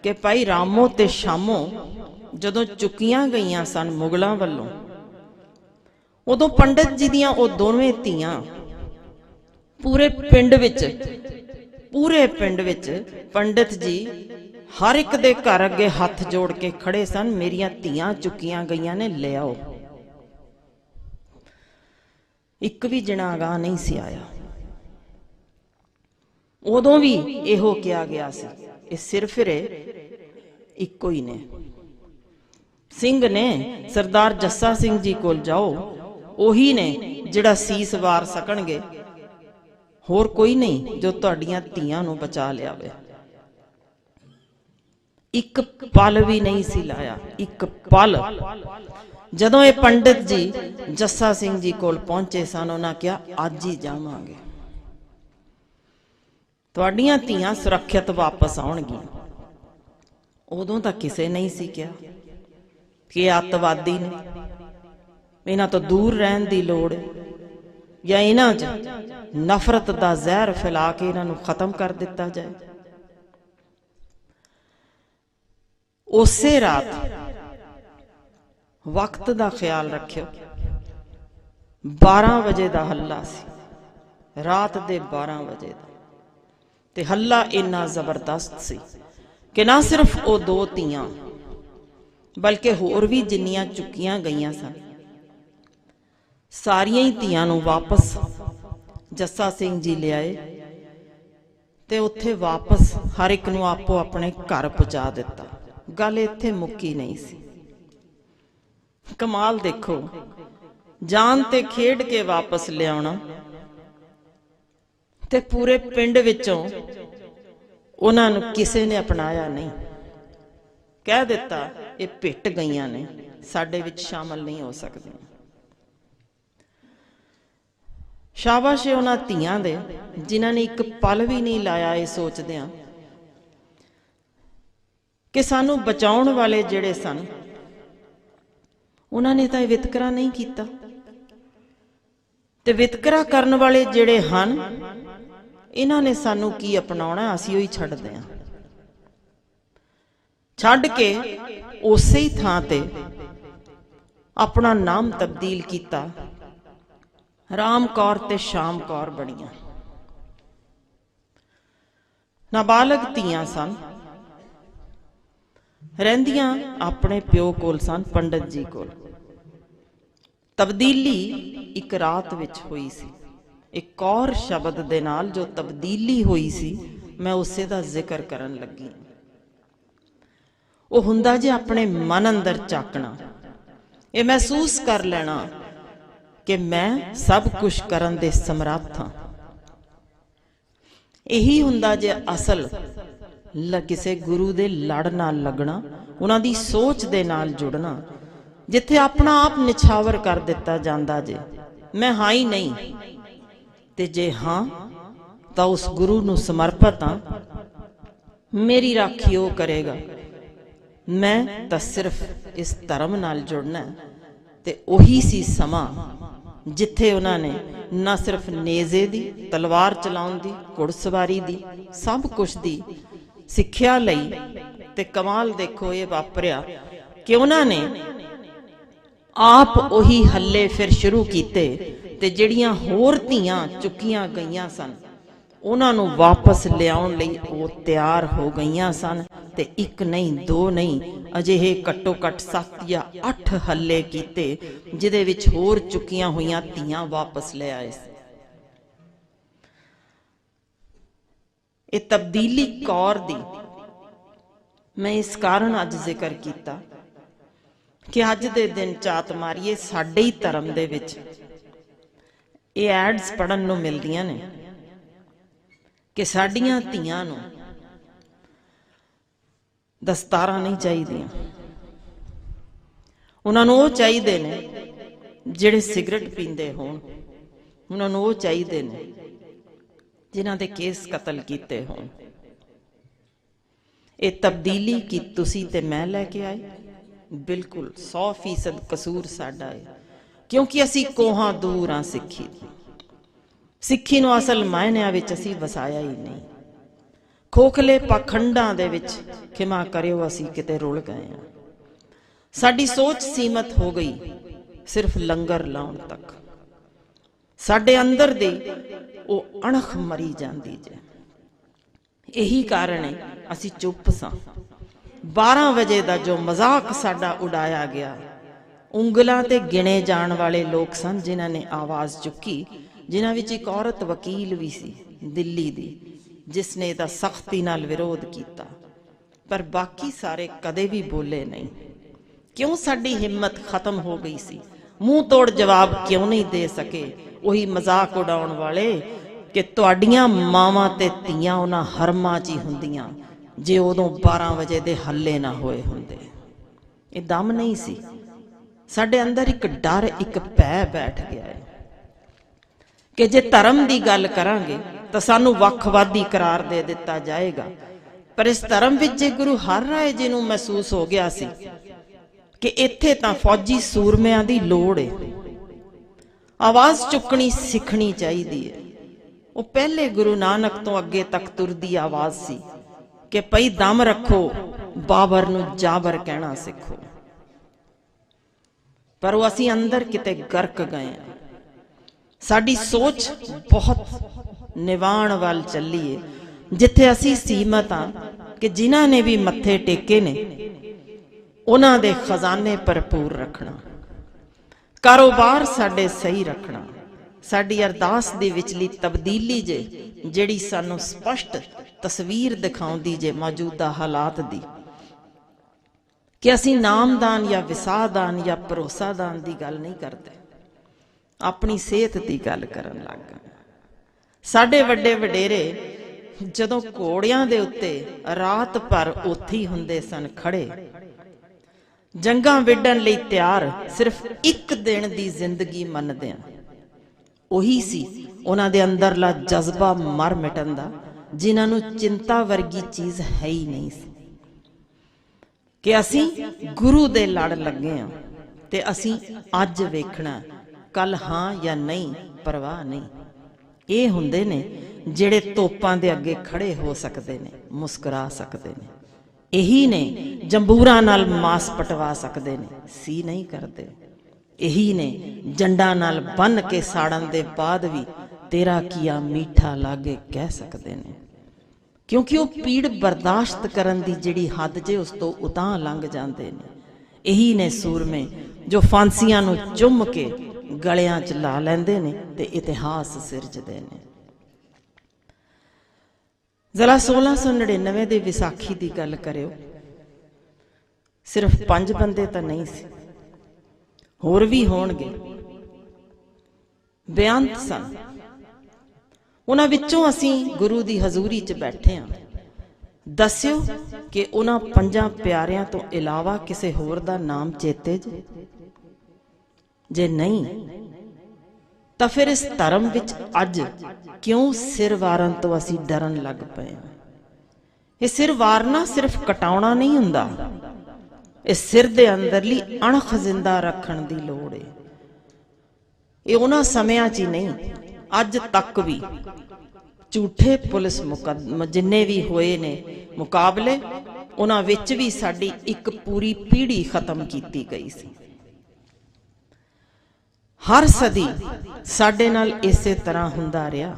ਕਿ ਭਾਈ ਰਾਮੋ ਤੇ ਸ਼ਾਮੋ ਜਦੋਂ ਚੁੱਕੀਆਂ ਗਈਆਂ ਸਨ ਮੁਗਲਾਂ ਵੱਲੋਂ, ਉਦੋਂ ਪੰਡਿਤ ਜੀ ਦੀਆਂ ਉਹ ਦੋਵੇਂ ਧੀਆਂ ਪੂਰੇ ਪਿੰਡ ਵਿੱਚ ਪੰਡਿਤ ਜੀ ਹਰ ਇੱਕ ਦੇ ਘਰ ਅੱਗੇ ਹੱਥ ਜੋੜ ਕੇ ਖੜੇ ਸਨ, ਮੇਰੀਆਂ ਧੀਆਂ ਚੁੱਕੀਆਂ ਗਈਆਂ ਨੇ, ਲਿਆਓ। ਇੱਕ ਵੀ ਜਣਾ ਅਗਾਂਹ ਨਹੀਂ ਸੀ ਆਇਆ। ਉਦੋਂ ਵੀ ਇਹੋ ਕਿਹਾ ਗਿਆ ਸੀ, ਇਹ ਸਿਰਫ ਇੱਕੋ ਹੀ ਨੇ, ਸਿੰਘ ਨੇ। ਸਰਦਾਰ ਜੱਸਾ ਸਿੰਘ ਜੀ ਕੋਲ ਜਾਓ, ਉਹੀ ਨੇ ਜਿਹੜਾ ਸੀਸ ਵਾਰ ਸਕਣਗੇ, ਹੋਰ ਕੋਈ ਨਹੀਂ ਜੋ ਤੁਹਾਡੀਆਂ ਧੀਆਂ ਨੂੰ ਬਚਾ ਲਿਆਵੇ। ਇੱਕ ਪਲ ਵੀ ਨਹੀਂ ਸੀ ਲਾਇਆ, ਇੱਕ ਪਲ। ਜਦੋਂ ਇਹ ਪੰਡਿਤ ਜੀ ਜੱਸਾ ਸਿੰਘ ਜੀ ਕੋਲ ਪਹੁੰਚੇ ਸਨ, ਉਹਨਾਂ ਕਿਹਾ, ਅੱਜ ਹੀ ਜਾਵਾਂਗੇ, ਤੁਹਾਡੀਆਂ ਧੀਆਂ ਸੁਰੱਖਿਅਤ ਵਾਪਸ ਆਉਣਗੀਆਂ। ਉਦੋਂ ਤਾਂ ਕਿਸੇ ਨਹੀਂ ਸੀ ਕਿਹਾ ਕਿ ਅੱਤਵਾਦੀ ਨੇ, ਇਹਨਾਂ ਤੋਂ ਦੂਰ ਰਹਿਣ ਦੀ ਲੋੜ ਹੈ, ਜਾਂ ਇਹਨਾਂ 'ਚ ਨਫ਼ਰਤ ਦਾ ਜ਼ਹਿਰ ਫੈਲਾ ਕੇ ਇਹਨਾਂ ਨੂੰ ਖਤਮ ਕਰ ਦਿੱਤਾ ਜਾਏ। ਉਸੇ ਰਾਤ, ਵਕਤ ਦਾ ਖਿਆਲ ਰੱਖਿਓ, 12 ਵਜੇ ਦਾ ਹੱਲਾ ਸੀ, ਰਾਤ ਦੇ 12 ਵਜੇ ਦਾ। ਤੇ ਹੱਲਾ ਇੰਨਾ ਜ਼ਬਰਦਸਤ ਸੀ ਕਿ ਨਾ ਸਿਰਫ ਉਹ 2 ਧੀਆਂ, ਬਲਕਿ ਹੋਰ ਵੀ ਜਿੰਨੀਆਂ ਚੁੱਕੀਆਂ ਗਈਆਂ ਸਨ, ਸਾਰੀਆਂ ਹੀ ਧੀਆਂ ਨੂੰ ਵਾਪਸ ਜੱਸਾ ਸਿੰਘ ਜੀ ਲਿਆਏ ਤੇ ਉੱਥੇ ਵਾਪਸ ਹਰ ਇੱਕ ਨੂੰ ਆਪੋ ਆਪਣੇ ਘਰ ਪਹੁੰਚਾ ਦਿੱਤਾ। ਗੱਲ ਇੱਥੇ ਮੁੱਕੀ ਨਹੀਂ ਸੀ। ਕਮਾਲ ਦੇਖੋ, ਜਾਨ ਤੇ ਖੇਡ ਕੇ ਵਾਪਸ ਲਿਆਉਣਾ, ਤੇ ਪੂਰੇ ਪਿੰਡ ਵਿੱਚੋਂ ਉਹਨਾਂ ਨੂੰ ਕਿਸੇ ਨੇ ਅਪਣਾਇਆ ਨਹੀਂ। ਕਹਿ ਦਿੱਤਾ ਇਹ ਭਿੱਟ ਗਈਆਂ ਨੇ, ਸਾਡੇ ਵਿੱਚ ਸ਼ਾਮਲ ਨਹੀਂ ਹੋ ਸਕਦੀਆਂ। ਸ਼ਾਬਾਸ਼ ਏ ਉਹਨਾਂ ਧੀਆਂ ਦੇ ਜਿਨ੍ਹਾਂ ਨੇ ਇੱਕ ਪਲ ਵੀ ਨਹੀਂ ਲਾਇਆ ਇਹ ਸੋਚਦਿਆਂ ਕਿ ਸਾਨੂੰ ਬਚਾਉਣ ਵਾਲੇ ਜਿਹੜੇ ਸਨ ਉਹਨਾਂ ਨੇ ਤਾਂ ਇਹ ਵਿਤਕਰਾ ਨਹੀਂ ਕੀਤਾ, ਤੇ ਵਿਤਕਰਾ ਕਰਨ ਵਾਲੇ ਜਿਹੜੇ ਹਨ ਇਹਨਾਂ ਨੇ ਸਾਨੂੰ ਕੀ ਅਪਣਾਉਣਾ, ਅਸੀਂ ਉਹੀ ਛੱਡਦੇ ਹਾਂ। ਛੱਡ ਕੇ ਉਸੇ ਹੀ ਥਾਂ ਤੇ ਆਪਣਾ ਨਾਮ ਤਬਦੀਲ ਕੀਤਾ, ਰਾਮ ਕੌਰ ਤੇ ਸ਼ਾਮ ਕੌਰ ਬਣੀਆਂ। ਨਾਬਾਲਗ ਧੀਆਂ ਸਨ, ਰਹਿੰਦੀਆਂ ਆਪਣੇ ਪਿਓ ਕੋਲ ਸਨ, ਪੰਡਤ ਜੀ ਕੋਲ। ਤਬਦੀਲੀ ਇੱਕ ਰਾਤ ਵਿੱਚ ਹੋਈ ਸੀ। ਇੱਕ ਕੌਰ ਸ਼ਬਦ ਦੇ ਨਾਲ ਜੋ ਤਬਦੀਲੀ ਹੋਈ ਸੀ, ਮੈਂ ਉਸੇ ਦਾ ਜ਼ਿਕਰ ਕਰਨ ਲੱਗੀ। ਉਹ ਹੁੰਦਾ ਜੇ ਆਪਣੇ ਮਨ ਅੰਦਰ ਝਾਕਣਾ, ਇਹ ਮਹਿਸੂਸ ਕਰ ਲੈਣਾ ਕਿ ਮੈਂ ਸਭ ਕੁਝ ਕਰਨ ਦੇ ਸਮਰੱਥ ਹਾਂ। ਇਹੀ ਹੁੰਦਾ ਜੇ ਅਸਲ ਕਿਸੇ ਗੁਰੂ ਦੇ ਲੜ ਨਾਲ ਲੱਗਣਾ, ਉਹਨਾਂ ਦੀ ਸੋਚ ਦੇ ਨਾਲ ਜੁੜਨਾ, ਜਿੱਥੇ ਆਪਣਾ ਆਪ ਨਿਛਾਵਰ ਕਰ ਦਿੱਤਾ ਜਾਂਦਾ ਜੇ ਮੈਂ ਹਾਂ ਹੀ ਨਹੀਂ, ਤੇ ਜੇ ਹਾਂ ਤਾਂ ਉਸ ਗੁਰੂ ਨੂੰ ਸਮਰਪਿਤ ਹਾਂ, ਮੇਰੀ ਰਾਖੀ ਉਹ ਕਰੇਗਾ, ਮੈਂ ਤਾਂ ਸਿਰਫ ਇਸ ਧਰਮ ਨਾਲ ਜੁੜਨਾ। ਤੇ ਉਹੀ ਸੀ ਸਮਾਂ ਜਿੱਥੇ ਉਹਨਾਂ ਨੇ ਨਾ ਸਿਰਫ ਨੇਜ਼ੇ ਦੀ, ਤਲਵਾਰ ਚਲਾਉਣ ਦੀ, ਘੁੜਸਵਾਰੀ ਦੀ, ਸਭ ਕੁਝ ਦੀ ਸਿੱਖਿਆ ਲਈ। ਤੇ ਕਮਾਲ ਦੇਖੋ ਇਹ ਵਾਪਰਿਆ ਕਿ ਉਹਨਾਂ ਨੇ ਆਪ ਉਹੀ ਹੱਲੇ ਫਿਰ ਸ਼ੁਰੂ ਕੀਤੇ, ਤੇ ਜਿਹੜੀਆਂ ਹੋਰ ਧੀਆਂ ਚੁੱਕੀਆਂ ਗਈਆਂ ਸਨ ਉਹਨਾਂ ਨੂੰ ਵਾਪਸ ਲਿਆਉਣ ਲਈ ਉਹ ਤਿਆਰ ਹੋ ਗਈਆਂ ਸਨ। ਤੇ ਇੱਕ ਨਹੀਂ, ਦੋ ਨਹੀਂ, ਅਜਿਹੇ ਘੱਟੋ ਘੱਟ 7 ਜਾਂ 8 ਹੱਲੇ ਕੀਤੇ ਜਿਹਦੇ ਵਿੱਚ ਹੋਰ ਚੁੱਕੀਆਂ ਹੋਈਆਂ ਧੀਆਂ ਵਾਪਸ ਲੈ ਆਏ ਸੀ। ਇਹ ਤਬਦੀਲੀ ਕੌਰ ਦੀ ਮੈਂ ਇਸ ਕਾਰਨ ਅੱਜ ਜ਼ਿਕਰ ਕੀਤਾ ਕਿ ਅੱਜ ਦੇ ਦਿਨ ਝਾਤ ਮਾਰੀਏ ਸਾਡੇ ਹੀ ਧਰਮ ਦੇ ਵਿੱਚ ਇਹ ਐਡਸ ਪੜਨ ਨੂੰ ਮਿਲਦੀਆਂ ਨੇ ਕਿ ਸਾਡੀਆਂ ਧੀਆਂ ਨੂੰ ਦਸਤਾਰਾਂ ਨਹੀਂ ਚਾਹੀਦੀਆਂ, ਉਹਨਾਂ ਨੂੰ ਉਹ ਚਾਹੀਦੇ ਨੇ ਜਿਹੜੇ ਸਿਗਰਟ ਪੀਂਦੇ ਹੋਣ, ਉਹਨਾਂ ਨੂੰ ਉਹ ਚਾਹੀਦੇ ਨੇ ਜਿਨ੍ਹਾਂ ਦੇ ਕੇਸ ਕਤਲ ਕੀਤੇ ਹੋਣ। ਇਹ ਤਬਦੀਲੀ ਕੀ ਤੁਸੀਂ ਤੇ ਮੈਂ ਲੈ ਕੇ ਆਏ? ਬਿਲਕੁਲ 100% ਕਸੂਰ ਸਾਡਾ ਹੈ, ਕਿਉਂਕਿ ਅਸੀਂ ਕੋਹਾਂ ਦੂਰ ਹਾਂ ਸਿੱਖੀ। ਸਿੱਖੀ ਨੂੰ ਅਸਲ ਮਾਇਨਿਆਂ ਵਿੱਚ ਅਸੀਂ ਵਸਾਇਆ ਹੀ ਨਹੀਂ। ਖੋਖਲੇ ਪਾਖੰਡਾਂ ਦੇ ਵਿੱਚ ਖਿਮਾ ਕਰਿਓ ਅਸੀਂ ਕਿਤੇ ਰੁਲ ਗਏ ਹਾਂ। ਸਾਡੀ ਸੋਚ ਸੀਮਤ ਹੋ ਗਈ ਸਿਰਫ ਲੰਗਰ ਲਾਉਣ ਤੱਕ। ਸਾਡੇ ਅੰਦਰ ਦੀ ਉਹ ਅਣਖ ਮਰੀ ਜਾਂਦੀ ਜੇ। ਇਹੀ ਕਾਰਨ ਹੈ ਅਸੀਂ ਚੁੱਪ ਸਾਂ। 12 ਵਜੇ ਦਾ ਜੋ ਮਜ਼ਾਕ ਸਾਡਾ ਉਡਾਇਆ ਗਿਆ, ਉਂਗਲਾਂ ਤੇ ਗਿਣੇ ਜਾਣ ਵਾਲੇ ਲੋਕ ਸਨ ਜਿਨ੍ਹਾਂ ਨੇ ਆਵਾਜ਼ ਚੁੱਕੀ, ਜਿਨ੍ਹਾਂ ਵਿੱਚ ਇੱਕ ਔਰਤ ਵਕੀਲ ਵੀ ਸੀ ਦਿੱਲੀ ਦੀ, ਜਿਸ ਨੇ ਇਹਦਾ ਸਖਤੀ ਨਾਲ ਵਿਰੋਧ ਕੀਤਾ, ਪਰ ਬਾਕੀ ਸਾਰੇ ਕਦੇ ਵੀ ਬੋਲੇ ਨਹੀਂ। ਕਿਉਂ ਸਾਡੀ ਹਿੰਮਤ ਖਤਮ ਹੋ ਗਈ ਸੀ? ਮੂੰਹ ਤੋੜ ਜਵਾਬ ਕਿਉਂ ਨਹੀਂ ਦੇ ਸਕੇ ਉਹੀ ਮਜ਼ਾਕ ਉਡਾਉਣ ਵਾਲੇ ਕਿ ਤੁਹਾਡੀਆਂ ਮਾਵਾਂ ਤੇ ਧੀਆਂ ਉਹਨਾਂ ਹਰਮਾਂ 'ਚ ਹੀ ਹੁੰਦੀਆਂ ਜੇ ਉਦੋਂ 12 ਵਜੇ ਦੇ ਹੱਲੇ ਨਾ ਹੋਏ ਹੁੰਦੇ। ਇਹ ਦਮ ਨਹੀਂ ਸੀ ਸਾਡੇ ਅੰਦਰ, ਇੱਕ ਡਰ, ਇੱਕ ਭੈ ਬੈਠ ਗਿਆ ਹੈ ਕਿ ਜੇ ਧਰਮ ਦੀ ਗੱਲ ਕਰਾਂਗੇ ਤਾਂ ਸਾਨੂੰ ਵੱਖਵਾਦੀ ਕਰਾਰ ਦੇ ਦਿੱਤਾ ਜਾਏਗਾ। ਪਰ ਇਸ ਧਰਮ ਵਿੱਚ ਜੇ ਗੁਰੂ ਹਰ ਰਾਏ ਜੀ ਨੂੰ ਮਹਿਸੂਸ ਹੋ ਗਿਆ ਸੀ ਕਿ ਇੱਥੇ ਤਾਂ ਫੌਜੀ ਸੂਰਮਿਆਂ ਦੀ ਲੋੜ ਹੈ, ਆਵਾਜ਼ ਚੁੱਕਣੀ ਸਿੱਖਣੀ ਚਾਹੀਦੀ ਹੈ। ਉਹ ਪਹਿਲੇ ਗੁਰੂ ਨਾਨਕ ਤੋਂ ਅੱਗੇ ਤੱਕ ਤੁਰਦੀ ਆਵਾਜ਼ ਸੀ ਕਿ ਭਈ ਦਮ ਰੱਖੋ, ਬਾਬਰ ਨੂੰ ਜਾਬਰ ਕਹਿਣਾ ਸਿੱਖੋ। ਪਰ ਉਹ ਅਸੀਂ ਅੰਦਰ ਕਿਤੇ ਗਰਕ ਗਏ ਹਾਂ। ਸਾਡੀ ਸੋਚ ਬਹੁਤ ਨਿਵਾਣ ਵੱਲ ਚੱਲੀ ਏ, ਜਿੱਥੇ ਅਸੀਂ ਸੀਮਤ ਹਾਂ ਕਿ ਜਿਨ੍ਹਾਂ ਨੇ ਵੀ ਮੱਥੇ ਟੇਕੇ ਨੇ ਉਹਨਾਂ ਦੇ ਖਜ਼ਾਨੇ ਭਰਪੂਰ ਰੱਖਣਾ, ਕਾਰੋਬਾਰ ਸਾਡੇ ਸਹੀ ਰੱਖਣਾ, ਸਾਡੀ ਅਰਦਾਸ ਦੇ ਵਿਚਲੀ ਤਬਦੀਲੀ ਜੇ ਜਿਹੜੀ ਸਾਨੂੰ ਸਪਸ਼ਟ ਤਸਵੀਰ ਦਿਖਾਉਂਦੀ ਜੇ ਮੌਜੂਦਾ ਹਾਲਾਤ ਦੀ, ਕਿ ਅਸੀਂ ਨਾਮਦਾਨ ਜਾਂ ਵਿਸਾਹਦਾਨ ਜਾਂ ਭਰੋਸਾਦਾਨ ਦੀ ਗੱਲ ਨਹੀਂ ਕਰਦੇ, ਆਪਣੀ ਸਿਹਤ ਦੀ ਗੱਲ ਕਰਨ ਲੱਗ ਗਏ। ਸਾਡੇ ਵੱਡੇ ਵਡੇਰੇ ਜਦੋਂ ਘੋੜਿਆਂ ਦੇ ਉੱਤੇ ਰਾਤ ਭਰ ਉੱਥੇ ਹੁੰਦੇ ਸਨ ਖੜੇ, ਜੰਗਾਂ ਵਿੱਢਣ ਲਈ ਤਿਆਰ, ਸਿਰਫ ਇੱਕ ਦਿਨ ਦੀ ਜ਼ਿੰਦਗੀ ਮੰਨਦੇ ਆ। ਉਹੀ ਸੀ ਉਹਨਾਂ ਦੇ ਅੰਦਰਲਾ ਜਜ਼ਬਾ ਮਰ ਮਿਟਣ ਦਾ, ਜਿਨ੍ਹਾਂ ਨੂੰ ਚਿੰਤਾ ਵਰਗੀ ਚੀਜ਼ ਹੈ ਹੀ ਨਹੀਂ ਸੀ ਕਿ ਅਸੀਂ ਗੁਰੂ ਦੇ ਲੜ ਲੱਗੇ ਆ ਤੇ ਅਸੀਂ ਅੱਜ ਵੇਖਣਾ, ਕੱਲ ਹਾਂ ਜਾਂ ਨਹੀਂ ਪਰਵਾਹ ਨਹੀਂ। ਇਹ ਹੁੰਦੇ ਨੇ ਜਿਹੜੇ ਤੋਪਾਂ ਦੇ ਅੱਗੇ ਖੜੇ ਹੋ ਸਕਦੇ ਨੇ, ਮੁਸਕਰਾ ਸਕਦੇ ਨੇ। ਇਹੀ ਨੇ ਜੰਬੂਰਾਂ ਨਾਲ ਮਾਸ ਪਟਵਾ ਸਕਦੇ ਨੇ, ਸੀ ਨਹੀਂ ਕਰਦੇ। ਇਹੀ ਨੇ ਜੰਡਾਂ ਨਾਲ ਬੰਨ ਕੇ ਸਾੜਨ ਦੇ ਬਾਅਦ ਵੀ ਤੇਰਾ ਕੀਆ ਮੀਠਾ ਲਾਗੇ ਕਹਿ ਸਕਦੇ ਨੇ, ਕਿਉਂਕਿ ਉਹ ਪੀੜ ਬਰਦਾਸ਼ਤ ਕਰਨ ਦੀ ਜਿਹੜੀ ਹੱਦ ਜੇ ਉਸ ਤੋਂ ਉਤਾਂਹ ਲੰਘ ਜਾਂਦੇ ਨੇ। ਇਹੀ ਨੇ ਸੂਰਮੇ ਜੋ ਫਾਂਸੀਆਂ ਨੂੰ ਚੁੰਮ ਕੇ ਗਲਿਆਂ 'ਚ ਲਾ ਲੈਂਦੇ ਨੇ ਤੇ ਇਤਿਹਾਸ ਸਿਰਜਦੇ ਨੇ। ਜ਼ਰਾ 1699 ਦੇ ਵਿਸਾਖੀ ਦੀ ਗੱਲ ਕਰਿਓ, ਸਿਰਫ 5 ਬੰਦੇ ਤਾਂ ਨਹੀਂ ਸੀ, ਹੋਰ ਵੀ ਹੋਣਗੇ। ਬੇਅੰਤ ਸਨ। ਉਹਨਾਂ ਵਿੱਚੋਂ ਅਸੀਂ ਗੁਰੂ ਦੀ ਹਜ਼ੂਰੀ 'ਚ ਬੈਠੇ ਹਾਂ। ਦੱਸਿਓ ਕਿ ਉਹਨਾਂ 5 ਪਿਆਰਿਆਂ ਤੋਂ ਇਲਾਵਾ ਕਿਸੇ ਹੋਰ ਦਾ ਨਾਮ ਚੇਤੇ ਜੇ ਨਹੀਂ ਤਾਂ ਫਿਰ ਇਸ ਧਰਮ ਵਿੱਚ ਅੱਜ ਕਿਉਂ ਸਿਰ ਵਾਰਨ ਤੋਂ ਅਸੀਂ ਡਰਨ ਲੱਗ ਪਏ ਹਾਂ? ਇਹ ਸਿਰ ਵਾਰਨਾ ਸਿਰਫ ਕਟਾਉਣਾ ਨਹੀਂ ਹੁੰਦਾ, ਇਸ ਸਿਰ ਦੇ ਅੰਦਰਲੀ ਅਣਖ ਜ਼ਿੰਦਾ ਰੱਖਣ ਦੀ ਲੋੜ ਹੈ। ਇਹ ਉਹਨਾਂ ਸਮਿਆਂ 'ਚ ਹੀ ਨਹੀਂ, ਅੱਜ ਤੱਕ ਵੀ ਝੂਠੇ ਪੁਲਿਸ ਮੁਕੱਦਮੇ ਜਿੰਨੇ ਵੀ ਹੋਏ ਨੇ ਮੁਕਾਬਲੇ, ਉਹਨਾਂ ਵਿੱਚ ਵੀ ਸਾਡੀ ਇੱਕ ਪੂਰੀ ਪੀੜ੍ਹੀ ਖਤਮ ਕੀਤੀ ਗਈ ਸੀ। ਹਰ ਸਦੀ ਸਾਡੇ ਨਾਲ ਇਸੇ ਤਰ੍ਹਾਂ ਹੁੰਦਾ ਰਿਹਾ,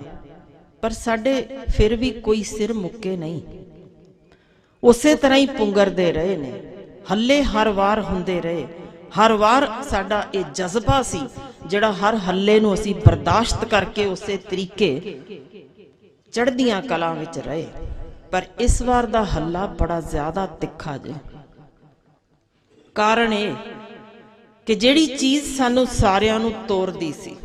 ਪਰ ਸਾਡੇ ਫਿਰ ਵੀ ਕੋਈ ਸਿਰ ਮੁੱਕੇ ਨਹੀਂ, ਉਸੇ ਤਰ੍ਹਾਂ ਹੀ ਪੁੰਗਰਦੇ ਰਹੇ ਨੇ। ਹੱਲੇ ਹਰ ਵਾਰ ਹੁੰਦੇ ਰਹੇ, ਹਰ ਵਾਰ ਸਾਡਾ ਇਹ ਜਜ਼ਬਾ ਸੀ ਜਿਹੜਾ ਹਰ ਹੱਲੇ ਨੂੰ ਅਸੀਂ ਬਰਦਾਸ਼ਤ ਕਰਕੇ ਉਸੇ ਤਰੀਕੇ ਚੜ੍ਹਦੀਆਂ ਕਲਾਂ ਵਿੱਚ ਰਹੇ। ਪਰ ਇਸ ਵਾਰ ਦਾ ਹੱਲਾ ਬੜਾ ਜ਼ਿਆਦਾ ਤਿੱਖਾ ਜੇ। ਕਾਰਨ ਇਹ ਕਿ ਜਿਹੜੀ ਚੀਜ਼ ਸਾਨੂੰ ਸਾਰਿਆਂ ਨੂੰ ਤੋਰਦੀ ਸੀ,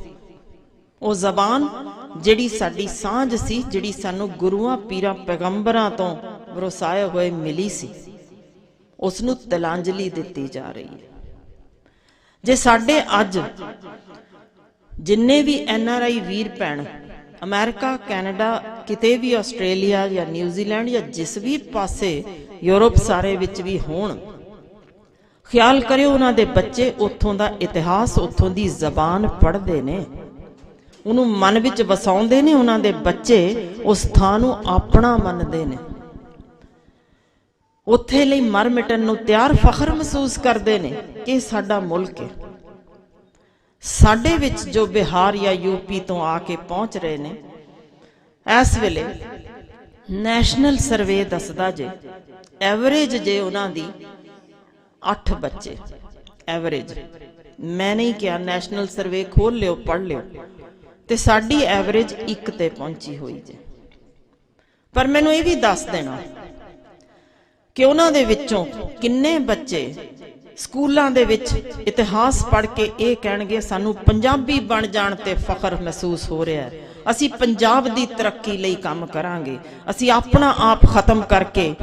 ਉਹ ਜ਼ਬਾਨ ਜਿਹੜੀ ਸਾਡੀ ਸਾਂਝ ਸੀ, ਜਿਹੜੀ ਸਾਨੂੰ ਗੁਰੂਆਂ ਪੀਰਾਂ ਪੈਗੰਬਰਾਂ ਤੋਂ ਵਰਸਾਏ ਹੋਏ ਮਿਲੀ ਸੀ, ਉਸ ਨੂੰ ਤਿਲਾਂਜਲੀ ਦਿੱਤੀ ਜਾ ਰਹੀ ਹੈ। ਜੇ ਸਾਡੇ ਅੱਜ ਜਿੰਨੇ ਵੀ NRI ਵੀਰ ਭੈਣ ਅਮਰੀਕਾ, ਕੈਨੇਡਾ, ਕਿਤੇ ਵੀ ਆਸਟ੍ਰੇਲੀਆ ਜਾਂ ਨਿਊਜ਼ੀਲੈਂਡ ਜਾਂ ਜਿਸ ਵੀ ਪਾਸੇ ਯੂਰਪ ਸਾਰੇ ਵਿੱਚ ਵੀ ਹੋਣ, ਖਿਆਲ ਕਰਿਓ ਉਹਨਾਂ ਦੇ ਬੱਚੇ ਉੱਥੋਂ ਦਾ ਇਤਿਹਾਸ, ਉੱਥੋਂ ਦੀ ਜ਼ਬਾਨ ਪੜ੍ਹਦੇ ਨੇ, ਉਹਨੂੰ ਮਨ ਵਿੱਚ ਵਸਾਉਂਦੇ ਨੇ। ਉਹਨਾਂ ਦੇ ਬੱਚੇ ਉਸ ਥਾਂ ਨੂੰ ਆਪਣਾ ਮੰਨਦੇ ਨੇ, ਉੱਥੇ ਲਈ ਮਰ ਮਿਟਣ ਨੂੰ ਤਿਆਰ, ਫਖਰ ਮਹਿਸੂਸ ਕਰਦੇ ਨੇ ਕਿ ਸਾਡਾ ਮੁਲਕ ਹੈ। ਸਾਡੇ ਵਿੱਚ ਜੋ ਬਿਹਾਰ ਜਾਂ UP ਤੋਂ ਆ ਕੇ ਪਹੁੰਚ ਰਹੇ ਨੇ, ਇਸ ਵੇਲੇ ਨੈਸ਼ਨਲ ਸਰਵੇ ਦੱਸਦਾ ਜੇ ਐਵਰੇਜ ਜੇ ਉਹਨਾਂ ਦੀ 8 ਬੱਚੇ ਐਵਰੇਜ। ਮੈਂ ਨਹੀਂ ਕਿਹਾ, ਨੈਸ਼ਨਲ ਸਰਵੇ ਖੋਲ ਲਿਓ, ਪੜ੍ਹ ਲਿਓ, ਤੇ ਸਾਡੀ ਐਵਰੇਜ 1 ਤੇ ਪਹੁੰਚੀ ਹੋਈ ਜੇ। ਪਰ ਮੈਨੂੰ ਇਹ ਵੀ ਦੱਸ ਦੇਣਾ ਕਿ ਉਹਨਾਂ ਦੇ ਵਿੱਚੋਂ ਕਿੰਨੇ ਬੱਚੇ ਸਕੂਲਾਂ ਦੇ ਵਿੱਚ ਇਤਿਹਾਸ ਪੜ੍ਹ ਕੇ ਇਹ ਕਹਿਣਗੇ ਸਾਨੂੰ ਪੰਜਾਬੀ ਬਣ ਜਾਣ ਤੇ ਫਖਰ ਮਹਿਸੂਸ ਹੋ ਰਿਹਾ ਹੈ, ਅਸੀਂ ਪੰਜਾਬ ਦੀ ਤਰੱਕੀ ਲਈ ਕੰਮ ਕਰਾਂਗੇ, ਅਸੀਂ ਆਪਣਾ ਆਪ ਖਤਮ ਕਰਕੇ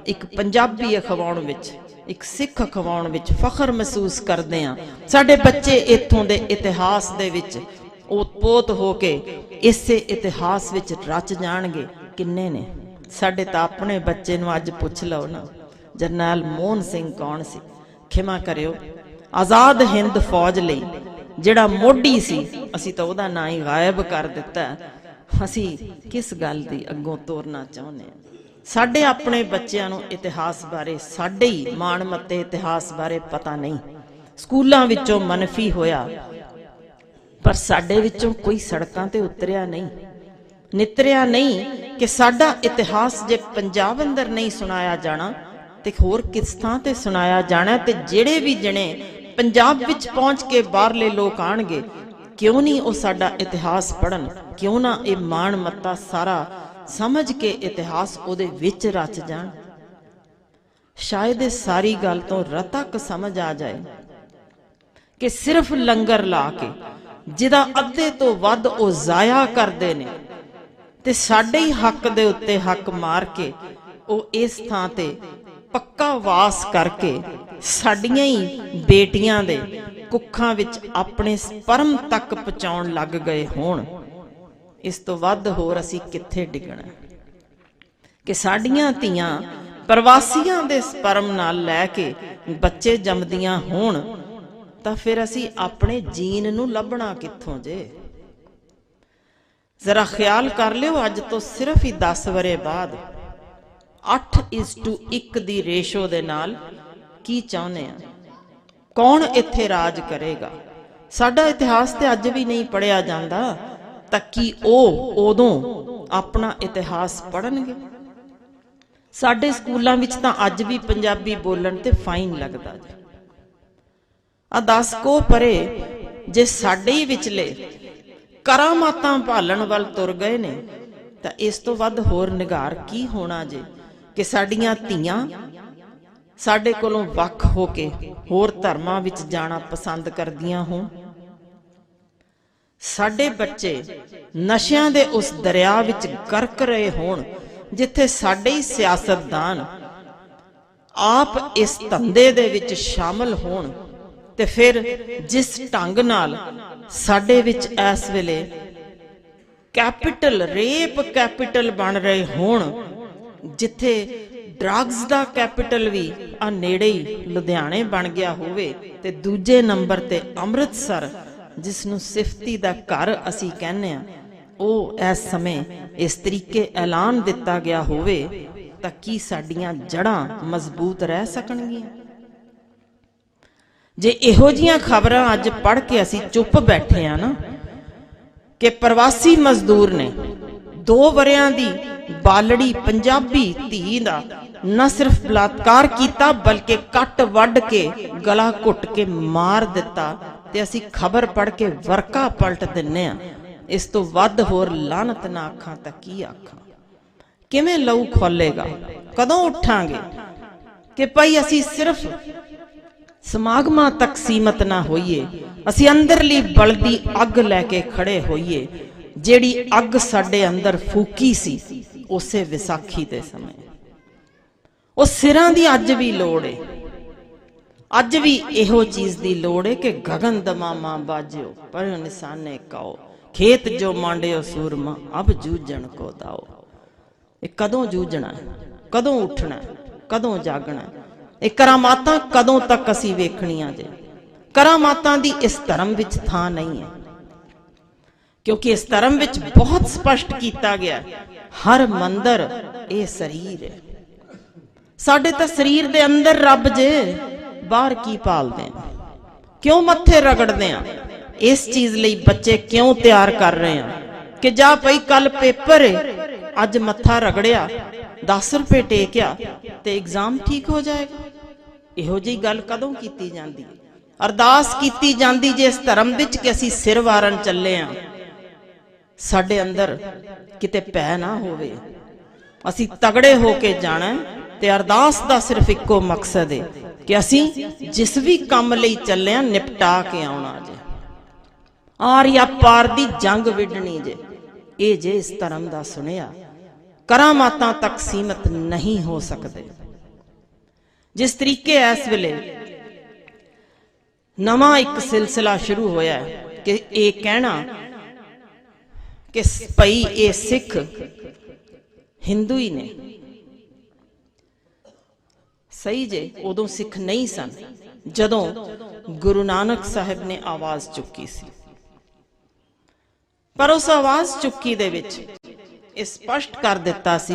ਇੱਕ ਪੰਜਾਬੀ ਅਖਵਾਉਣ ਵਿੱਚ, ਇੱਕ ਸਿੱਖ ਅਖਵਾਉਣ ਵਿੱਚ ਫਖਰ ਮਹਿਸੂਸ ਕਰਦੇ ਹਾਂ। ਸਾਡੇ ਬੱਚੇ ਇੱਥੋਂ ਦੇ ਇਤਿਹਾਸ ਦੇ ਵਿੱਚ ਓਤ-ਪੋਤ ਹੋ ਕੇ ਇਸੇ ਇਤਿਹਾਸ ਵਿੱਚ ਰਚ ਜਾਣਗੇ। ਕਿੰਨੇ ਨੇ? ਸਾਡੇ ਤਾਂ ਆਪਣੇ ਬੱਚੇ ਨੂੰ ਅੱਜ ਪੁੱਛ ਲਓ ਨਾ, ਜਰਨੈਲ ਮੋਹਨ ਸਿੰਘ ਕੌਣ ਸੀ? ਖਿਮਾ ਕਰਿਓ, ਆਜ਼ਾਦ ਹਿੰਦ ਫੌਜ ਲਈ ਜਿਹੜਾ ਮੋਢੀ ਸੀ, ਅਸੀਂ ਤਾਂ ਉਹਦਾ ਨਾਂ ਹੀ ਗਾਇਬ ਕਰ ਦਿੱਤਾ। ਅਸੀਂ ਕਿਸ ਗੱਲ ਦੀ ਅੱਗੋਂ ਤੋਰਨਾ ਚਾਹੁੰਦੇ ਹਾਂ? ਸਾਡੇ ਆਪਣੇ ਬੱਚਿਆਂ ਨੂੰ ਇਤਿਹਾਸ ਬਾਰੇ, ਸਾਡੇ ਹੀ ਮਾਣਮੱਤੇ ਇਤਿਹਾਸ ਬਾਰੇ ਪਤਾ ਨਹੀਂ। ਸਕੂਲਾਂ ਵਿੱਚੋਂ ਮਨਫੀ ਹੋਇਆ, ਪਰ ਸਾਡੇ ਵਿੱਚੋਂ ਕੋਈ ਸੜਕਾਂ ਤੇ ਉਤਰਿਆ ਨਹੀਂ, ਨਿਤਰਿਆ ਨਹੀਂ ਕਿ ਸਾਡਾ ਇਤਿਹਾਸ ਜੇ ਪੰਜਾਬ ਅੰਦਰ ਨਹੀਂ ਸੁਣਾਇਆ ਜਾਣਾ ਤੇ ਹੋਰ ਕਿਸ ਥਾਂ ਤੇ ਸੁਣਾਇਆ ਜਾਣਾ। ਤੇ ਜਿਹੜੇ ਵੀ ਜਣੇ ਪੰਜਾਬ ਵਿੱਚ ਪਹੁੰਚ ਕੇ ਬਾਹਰਲੇ ਲੋਕ ਆਣਗੇ, क्यों नहीं वो साडा इतिहास पढ़न, क्यों ना ये माण मत्ता सारा समझ के इतिहास उहदे विच रच जाण। शायद इस सारी गल तो रतक समझ आ जाए कि सिर्फ लंगर ला के जिहदा अद्धे तो वध वो जाया करदे ने ते साडे ही हक दे उत्ते हक मार के वो इस थां ते पक्का वास करके साडियां ही बेटियां दे कुखां विच अपने स्पर्म तक पहुंचाउण लग गए होण। इस तो वध होर असीं कित्थे डिगणा कि साडियां धीआं प्रवासियां दे स्पर्म नाल लै के बच्चे जमदियां होण तां फिर असीं अपने जीन नूं लभणा कित्थों जे। जरा ख्याल कर लिओ, अज तो सिर्फ ही 10 वरे बाद 8:1 दी रेशो दे नाल की चाहुंदे आ, कौन इत्थे राज करेगा। साडा इतिहास ते अज भी नहीं पढ़िया जांदा तां की ओह उदों अपना इतिहास पढ़नगे। साडे स्कूलां विच तां अज भी पंजाबी बोलण ते फाइन लगदा जी। आ 10 को परे जे साडे ही विचले करामातां भालण वल तुर गए ने तां इस तो वध होर निगार की होना जे कि साडियां धीआं साडे कोलों वख हो के होर धर्मां विच जाना पसंद करदियां होण। साडे बच्चे नशियां दे उस दरिया विच गर्क रहे होण जिथे साडे ही सियासतदान आप इस धंधे दे विच शामिल होण ते फिर जिस ढंग नाल साडे विच इस वेले कैपिटल रेप कैपिटल बन रहे होण, जिथे ड्रग्स दा कैपिटल भी आ नेड़े ही लुधियाने बन गया होवे ते दूजे नंबर ते अमृतसर जिसनूं सिफती दा घर असी कहने आ ਉਹ इस समय इस तरीके ऐलान दिता गया होवे तां की साडियां जड़ां मजबूत रह सकणगीਆਂ। जे इहो जिहियां खबरां अज पढ़ के असी चुप बैठे आ ना कि प्रवासी मजदूर ने 2 वरियां दी बालड़ी पंजाबी धी दा न सिर्फ बलात्कार किया बल्कि कट वड के गला घुट के मार दिता ते असी खबर पढ़ के वरका पलट दिन्ने आ। इस तो वध होर लानत ना आखां तां की आखां। किवें लहू खोलेगा, कदों उठांगे कि भाई असी सिर्फ समागमां तक सीमित ना होइए, असी अंदरली बलदी अग लैके खड़े होइए जेड़ी अग साडे अंदर फूकी सी उसे विसाखी दे समय। उस सिरां दी अज भी लोड़ है, अज भी इहो चीज दी लोड़ है कि गगन दमामा बाजियो पर निशाने काओ, खेत जो मांडियो सूरमा अब जूझण को दाओ। ये कदों जूझना, कदों उठना, कदों जागना, ये करामातां कदों तक असी वेखणियां जे। करामातां दी इस धर्म विच थां नहीं है, क्योंकि इस धर्म विच बहुत स्पष्ट किया गया हर मंदिर ये शरीर है। साडे तां शरीर दे अंदर रब जे, बाहर की भालदे हैं, क्यों मत्थे रगड़दे हैं। इस चीज लई बच्चे क्यों तैयार कर रहे हैं कि जा पई कल पेपर है, अज मत्था रगड़िया 10 रुपए टेकिया ते एग्जाम ठीक हो जाएगा। इहो जी गल कदों कीती जांदी, अरदास कीती जांदी जे इस धर्म विच कि असीं सिर वारन चले आ, साडे अंदर किते पै ना होवे, असीं तगड़े होके जाना ते अरदास दा सिर्फ इक्को मकसद है कि असीं जिस भी काम लई चले आ निपटा के आउणा जे, आर या पार दी जंग विडनी जे। ये जे इस धर्म दा सुनिया करामातां तक सीमित नहीं हो सकते। जिस तरीके इस वेले नवा एक सिलसिला शुरू होया है कि ये कहना कि भाई ये सिख हिंदू ही ने, सही जे उदों सिख नहीं सन जदों गुरु नानक साहिब ने आवाज चुकी सी, पर उस आवाज चुकी दे विच स्पष्ट कर दिता सी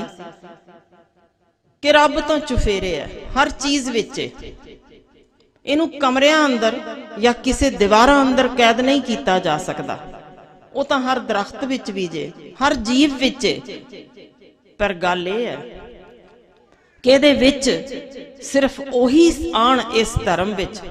कि रब तो चुफेरे है हर चीज विच, इनू कमरियां अंदर या किसी दीवारां अंदर कैद नहीं किया जा सकता। वो तो हर दरख्त विच भी जे, हर जीव विच, पर गल ये है कि इहदे विच सिर्फ ओही आण इस धर्म विच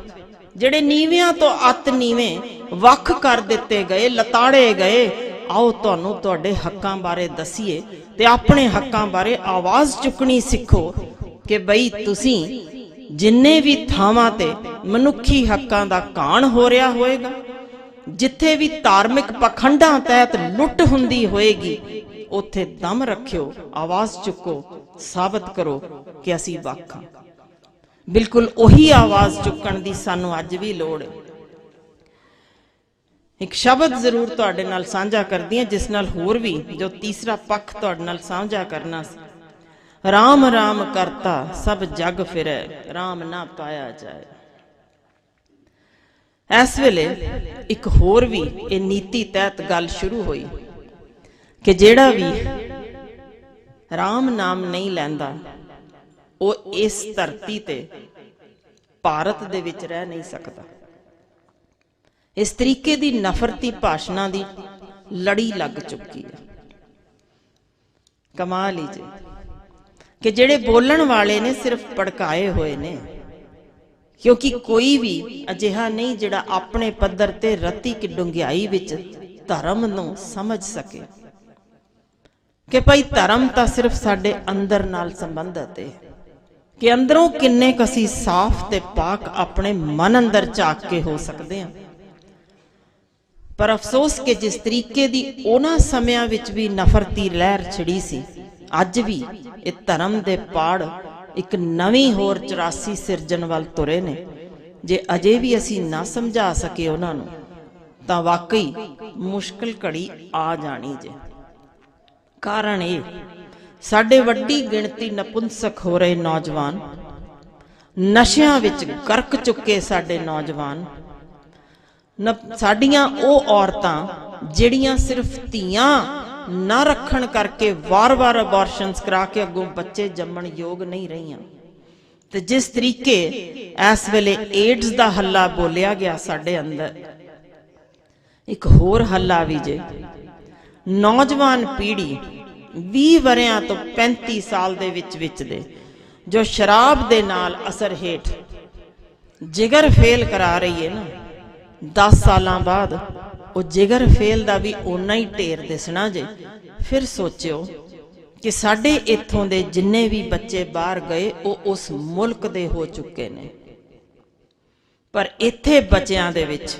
जेड़े नीवियां तो अत नीवें ਵੱਖ ਕਰ ਦਿੱਤੇ ਗਏ, ਲਤਾੜੇ ਗਏ। आओ तुहानू तुहाडे हक्कां बारे दसीए ते अपने हक्कां बारे आवाज़ चुकनी सीखो कि बई तुसी जिन्ने भी थावां ते मनुखी हक्कां दा घाण हो रहा होएगा, जिथे भी धार्मिक पखंडां तहत लुट हुंदी होएगी, उत्थे दम रखियो, आवाज़ चुको, साबित करो कि असी वख हां। बिल्कुल उही आवाज़ चुकण दी सानू अज भी लोड़ है। एक शब्द जरूर तुहाडे नाल साझा करदी हां, जिस नाल होर भी जो तीसरा पक्ष तुहाडे नाल साझा करना सी। राम राम करता सब जग फिरै, राम ना पाया जाए। इस वेले एक होर भी ये नीति तहत गल शुरू हुई कि जेड़ा भी राम नाम नहीं लैंदा वो इस धरती ते भारत दे विच रह नहीं सकता। इस तरीके की नफरती भाषणा की लड़ी लग चुकी है। कमाल ही जे कि जेड़े बोलण वाले ने सिर्फ भड़काए हुए ने, क्योंकि कोई भी अजिहा नहीं जिहड़ा अपने पद्धर ते रत्ती की डुंगियाई विच धर्म नूं समझ सके कि भाई धर्म तां सिर्फ साडे अंदर नाल संबंधित है कि अंदरों किन्ने क असीं साफ ते पाक अपने मन अंदर झाक के हो सकते हैं। पर अफसोस कि जिस तरीके की उन्हां समयां विच भी नफरती लहर छिड़ी सी, अज भी ये धर्म दे पाड़ एक नवीं होर 84 सिरजन वाल तुरे ने। जे अजे भी असी ना समझा सके उन्हां नूं तां वाकई मुश्किल घड़ी आ जानी जे। कारण ये साडे वड्डी गिणती नपुंसक हो रहे नौजवान, नशियां विच गर्क चुके साडे नौजवान, साडियां ओ औरतां जिहड़ियां सिर्फ धीआं ना रखण करके वार वार अबॉर्शनस करा के अगों बच्चे जम्मण योग नहीं रहीआं। ते जिस तरीके इस वेले एड्स दा हल्ला बोलिया गया साडे अंदर, एक होर हल्ला भी जे। नौजवान पीढ़ी 20 वरियां तो 35 साल दे विच दे जो शराब दे नाल असर हेठ जिगर फेल करा रही है ना, 10 सालां बाद वो जिगर फेल दा भी उन्ना ही ढेर दिसना जे। फिर सोचियो कि साडे इत्थों दे जिन्ने भी बच्चे बाहर गए वो उस मुल्क दे हो चुके ने, पर इत्थे बच्चियां दे विच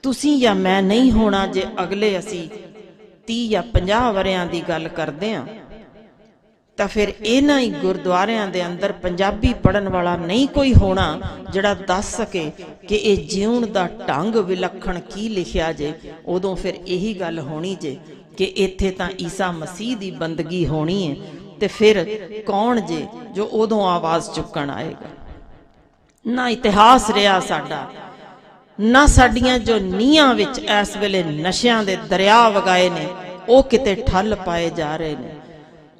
तुसीं या मैं नहीं होना जे अगले असी 30 या 50 वरियां दी गल करदे हां। तो फिर इन्हां ही गुरुद्वारियां दे अंदर पंजाबी पढ़न वाला नहीं कोई होना जिहड़ा दस सके कि ये जीवन दा ढंग विलखण की लिखिया जे। उदों फिर यही गल होनी जे कि इत्थे तां ईसा मसीह दी बंदगी होनी है, ते फिर कौन जे जो उदों आवाज़ चुकण आएगा। ना इतिहास रहा साडा, ना साडियां जो नीहां विच इस वेले नशियां दे दरिया वगाए ने वो किते ठल पाए जा रहे ने।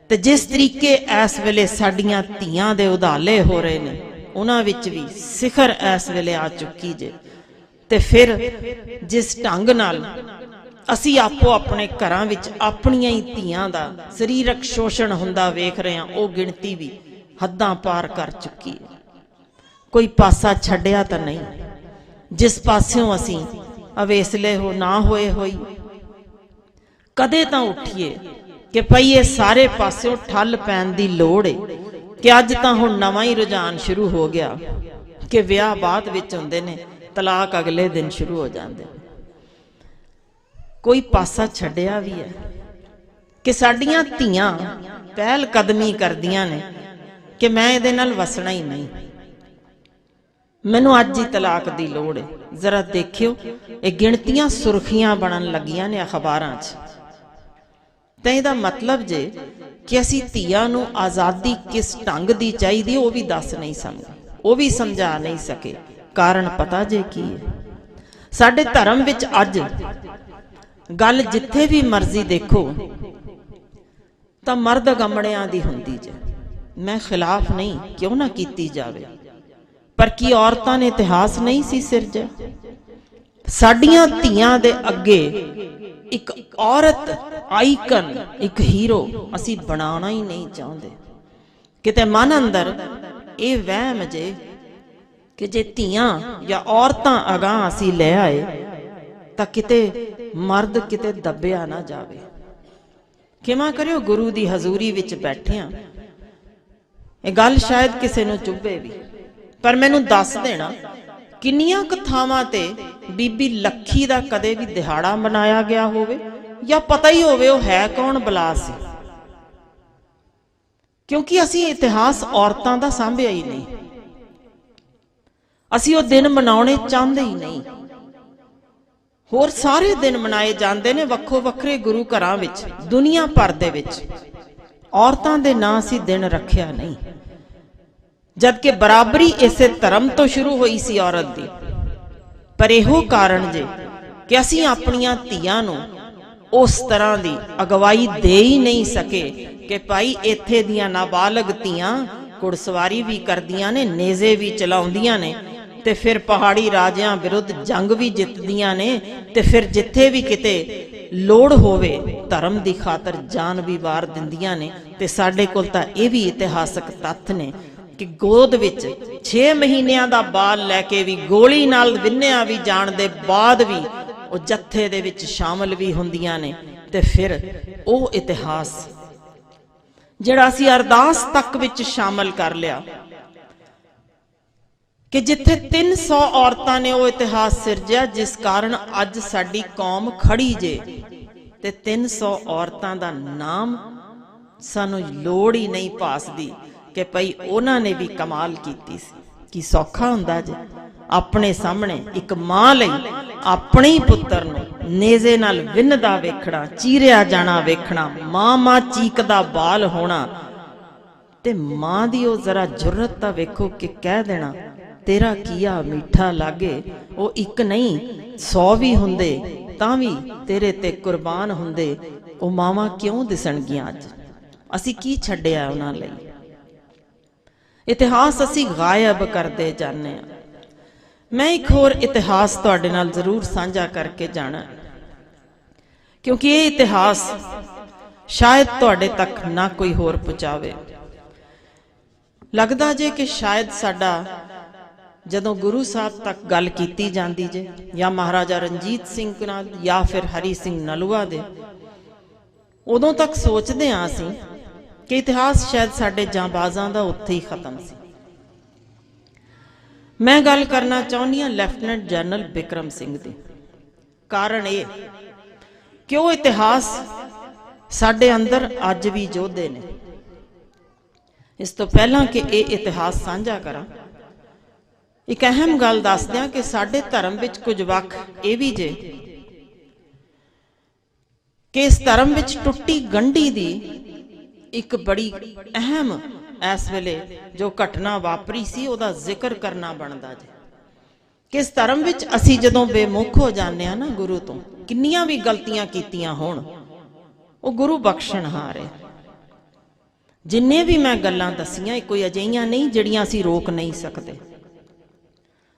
ते जिस तरीके इस वेले साडियां धीआं दे उधाले हो रहे ने, उन्हां विच भी सिखर इस वेले आ चुकी जे। ते फिर जिस ढंग नाल असी आपो अपने घरां विच अपनियां ही धीआं दा शरीरक शोषण हुंदा वेख रहे हां, वो गिणती भी हद्दां पार कर चुकी है। कोई पासा छड्डिया तां नहीं, जिस पास्यों असी अवेसले हो ना होए होई। कदे तां उठिए कि भाई ये सारे पास्यों ठल पैन दी लोड़ है कि अज तां हुण नवां ही रुझान शुरू हो गया कि विआह बाद विच हुंदे ने, तलाक अगले दिन शुरू हो जाते। कोई पासा छड्डिया भी है कि साडियां धीआं पहल कदमी करदियां ने कि मैं इहदे नाल वसना ही नहीं, मैनूं अज ही तलाक दी लोड़ है। जरा देखियो ये गिणतियां सुर्खियां बनन लगियां ने अखबारां 'च। तो यदा मतलब जे कि असी धीआं नूं आज़ादी किस ढंग दी चाहिदी वो भी दस नहीं समझे, वो भी समझा नहीं सके। कारण पता जे की है, साडे धर्म विच अज गल जिथे भी मर्जी देखो तो मर्द गमड़ियां दी हुंदी जे। मैं खिलाफ नहीं, क्यों ना कीती जावे, पर की औरतां ने इतिहास नहीं सी सिरजा? साडियां धीआं दे अगे एक औरत आइकन, एक हीरो असी बनाना ही नहीं चाहते। किते मन अंदर ये वहम जे कि जे धीआं या औरतां अगां असी ले आए ਤਾਂ ਕਿਤੇ ਮਰਦ ਕਿਤੇ ਦੱਬਿਆ ਨਾ ਜਾਵੇ। ਖਿਮਾ ਕਰਿਓ, ਗੁਰੂ ਦੀ ਹਜ਼ੂਰੀ ਵਿੱਚ ਬੈਠੇ ਹਾਂ। ਇਹ ਗੱਲ ਸ਼ਾਇਦ ਕਿਸੇ ਨੂੰ ਚੁੱਭੇ ਵੀ, ਪਰ ਮੈਨੂੰ ਦੱਸ ਦੇਣਾ ਕਿੰਨੀਆਂ ਕੁ ਥਾਵਾਂ ਤੇ ਬੀਬੀ ਲੱਖੀ ਦਾ ਕਦੇ ਵੀ ਦਿਹਾੜਾ ਮਨਾਇਆ ਗਿਆ ਹੋਵੇ, ਜਾਂ ਪਤਾ ਹੀ ਹੋਵੇ ਉਹ ਹੈ ਕੌਣ ਬਲਾ ਸੀ। ਕਿਉਂਕਿ ਅਸੀਂ ਇਤਿਹਾਸ ਔਰਤਾਂ ਦਾ ਸਾਂਭਿਆ ਹੀ ਨਹੀਂ, ਅਸੀਂ ਉਹ ਦਿਨ ਮਨਾਉਣੇ ਚਾਹੁੰਦੇ ਹੀ ਨਹੀਂ। ਹੋਰ ਸਾਰੇ ਦਿਨ ਮਨਾਏ ਜਾਂਦੇ ਨੇ ਵੱਖੋ ਵੱਖਰੇ ਗੁਰੂ ਘਰਾਂ ਵਿੱਚ, ਦੁਨੀਆ ਭਰ ਦੇ ਵਿੱਚ। ਔਰਤਾਂ ਦੇ ਨਾਂ ਅਸੀਂ ਦਿਨ ਰੱਖਿਆ ਨਹੀਂ, ਜਦਕਿ ਬਰਾਬਰੀ ਇਸੇ ਧਰਮ ਤੋਂ ਸ਼ੁਰੂ ਹੋਈ ਸੀ ਔਰਤ ਦੀ। ਪਰ ਇਹੋ ਕਾਰਨ ਜੇ ਕਿ ਅਸੀਂ ਆਪਣੀਆਂ ਧੀਆਂ ਨੂੰ ਉਸ ਤਰ੍ਹਾਂ ਦੀ ਅਗਵਾਈ ਦੇ ਹੀ ਨਹੀਂ ਸਕੇ ਕਿ ਭਾਈ ਇੱਥੇ ਦੀਆਂ ਨਾਬਾਲਗ ਧੀਆਂ ਘੁੜਸਵਾਰੀ ਵੀ ਕਰਦੀਆਂ ਨੇ, ਨੇਜ਼ੇ ਵੀ ਚਲਾਉਂਦੀਆਂ ਨੇ, ਤੇ ਫਿਰ ਪਹਾੜੀ ਰਾਜਿਆਂ ਵਿਰੁੱਧ ਜੰਗ ਵੀ ਜਿੱਤਦੀਆਂ ਨੇ, ਤੇ ਫਿਰ ਜਿੱਥੇ ਵੀ ਕਿਤੇ ਲੋੜ ਹੋਵੇ ਧਰਮ ਦੀ ਖਾਤਰ ਜਾਨ ਵੀ ਵਾਰ ਦਿੰਦੀਆਂ ਨੇ। ਤੇ ਸਾਡੇ ਕੋਲ ਤਾਂ ਇਹ ਵੀ ਇਤਿਹਾਸਕ ਤੱਥ ਨੇ ਕਿ ਗੋਦ ਵਿੱਚ 6 ਮਹੀਨਿਆਂ ਦਾ ਬਾਲ ਲੈ ਕੇ ਵੀ, ਗੋਲੀ ਨਾਲ ਵਿੰਨਿਆ ਵੀ ਜਾਣ ਦੇ ਬਾਅਦ ਵੀ ਉਹ ਜੱਥੇ ਦੇ ਵਿੱਚ ਸ਼ਾਮਲ ਵੀ ਹੁੰਦੀਆਂ ਨੇ। ਤੇ ਫਿਰ ਉਹ ਇਤਿਹਾਸ ਜਿਹੜਾ ਅਸੀਂ ਅਰਦਾਸ ਤੱਕ ਵਿੱਚ ਸ਼ਾਮਲ ਕਰ ਲਿਆ ਕਿ ਜਿੱਥੇ 300 ਔਰਤਾਂ ਨੇ ਉਹ ਇਤਿਹਾਸ ਸਿਰਜਿਆ, ਜਿਸ ਕਾਰਨ ਅੱਜ ਸਾਡੀ ਕੌਮ ਖੜੀ ਜੇ। ਤੇ 300 ਔਰਤਾਂ ਦਾ ਨਾਮ ਸਾਨੂੰ ਲੋੜ ਹੀ ਨਹੀਂ ਭਾਸਦੀ ਕਿ ਭਈ ਉਹਨਾਂ ਨੇ ਵੀ ਕਮਾਲ ਕੀਤੀ ਸੀ। ਕੀ ਸੌਖਾ ਹੁੰਦਾ ਜੇ ਆਪਣੇ ਸਾਹਮਣੇ ਇੱਕ ਮਾਂ ਲਈ ਆਪਣੇ ਹੀ ਪੁੱਤਰ ਨੂੰ ਨੇਜ਼ੇ ਨਾਲ ਵਿੰਨਦਾ ਵੇਖਣਾ, ਚੀਰਿਆ ਜਾਣਾ ਵੇਖਣਾ, ਮਾਂ ਚੀਕਦਾ ਬਾਲ ਹੋਣਾ। ਤੇ ਮਾਂ ਦੀ ਉਹ ਜ਼ਰਾ ਜੁਰਤ ਤਾਂ ਵੇਖੋ ਕਿ ਕਹਿ ਦੇਣਾ ਤੇਰਾ ਕੀਆ ਮਿੱਠਾ ਲਾਗੇ। ਉਹ ਇੱਕ ਨਹੀਂ 100 ਵੀ ਹੁੰਦੇ ਤਾਂ ਵੀ ਤੇਰੇ ਤੇ ਕੁਰਬਾਨ ਹੁੰਦੇ। ਉਹ ਮਾਵਾਂ ਕਿਉਂ ਦਿਸਣਗੀਆਂ ਅੱਜ? ਅਸੀਂ ਕੀ ਛੱਡਿਆ ਉਹਨਾਂ ਲਈ? ਇਤਿਹਾਸ ਅਸੀਂ ਗਾਇਬ ਕਰਦੇ ਜਾਂਦੇ ਹਾਂ। ਮੈਂ ਇੱਕ ਹੋਰ ਇਤਿਹਾਸ ਤੁਹਾਡੇ ਨਾਲ ਜ਼ਰੂਰ ਸਾਂਝਾ ਕਰਕੇ ਜਾਣਾ, ਕਿਉਂਕਿ ਇਹ ਇਤਿਹਾਸ ਸ਼ਾਇਦ ਤੁਹਾਡੇ ਤੱਕ ਨਾ ਕੋਈ ਹੋਰ ਪਹੁੰਚਾਵੇ। ਲੱਗਦਾ ਜੇ ਕਿ ਸ਼ਾਇਦ ਸਾਡਾ ਜਦੋਂ ਗੁਰੂ ਸਾਹਿਬ ਤੱਕ ਗੱਲ ਕੀਤੀ ਜਾਂਦੀ ਜੇ, ਜਾਂ ਮਹਾਰਾਜਾ ਰਣਜੀਤ ਸਿੰਘ ਨਾਲ, ਜਾਂ ਫਿਰ ਹਰੀ ਸਿੰਘ ਨਲੂਆ ਦੇ, ਉਦੋਂ ਤੱਕ ਸੋਚਦੇ ਹਾਂ ਅਸੀਂ ਕਿ ਇਤਿਹਾਸ ਸ਼ਾਇਦ ਸਾਡੇ ਜਾਂਬਾਜ਼ਾਂ ਦਾ ਉੱਥੇ ਹੀ ਖਤਮ ਸੀ। ਮੈਂ ਗੱਲ ਕਰਨਾ ਚਾਹੁੰਦੀ ਹਾਂ ਲੈਫਟੀਨੈਂਟ ਜਨਰਲ ਬਿਕਰਮ ਸਿੰਘ ਦੀ। ਕਾਰਨ ਇਹ ਕਿ ਉਹ ਇਤਿਹਾਸ ਸਾਡੇ ਅੰਦਰ ਅੱਜ ਵੀ ਯੋਧੇ ਨੇ। ਇਸ ਤੋਂ ਪਹਿਲਾਂ ਕਿ ਇਹ ਇਤਿਹਾਸ ਸਾਂਝਾ ਕਰਾਂ, ਇੱਕ ਅਹਿਮ ਗੱਲ ਦੱਸ ਦਿਆਂ ਕਿ ਸਾਡੇ ਧਰਮ ਵਿੱਚ ਕੁਝ ਵੱਖ ਇਹ ਵੀ ਜੇ ਕਿ ਇਸ ਧਰਮ ਵਿੱਚ ਟੁੱਟੀ ਗੰਢੀ ਦੀ ਇੱਕ ਬੜੀ ਅਹਿਮ ਇਸ ਵੇਲੇ ਜੋ ਘਟਨਾ ਵਾਪਰੀ ਸੀ ਉਹਦਾ ਜ਼ਿਕਰ ਕਰਨਾ ਬਣਦਾ ਜੇ। ਕਿ ਇਸ ਧਰਮ ਵਿੱਚ ਅਸੀਂ ਜਦੋਂ ਬੇਮੁਖ ਹੋ ਜਾਂਦੇ ਆ ਨਾ ਗੁਰੂ ਤੋਂ, ਕਿੰਨੀਆਂ ਵੀ ਗਲਤੀਆਂ ਕੀਤੀਆਂ ਹੋਣ, ਉਹ ਗੁਰੂ ਬਖਸ਼ਣਹਾਰ ਹੈ। ਜਿੰਨੇ ਵੀ ਮੈਂ ਗੱਲਾਂ ਦਸੀਆਂ, ਕੋਈ ਅਜਿਹੀਆਂ ਨਹੀਂ ਜਿਹੜੀਆਂ ਅਸੀਂ ਰੋਕ ਨਹੀਂ ਸਕਦੇ।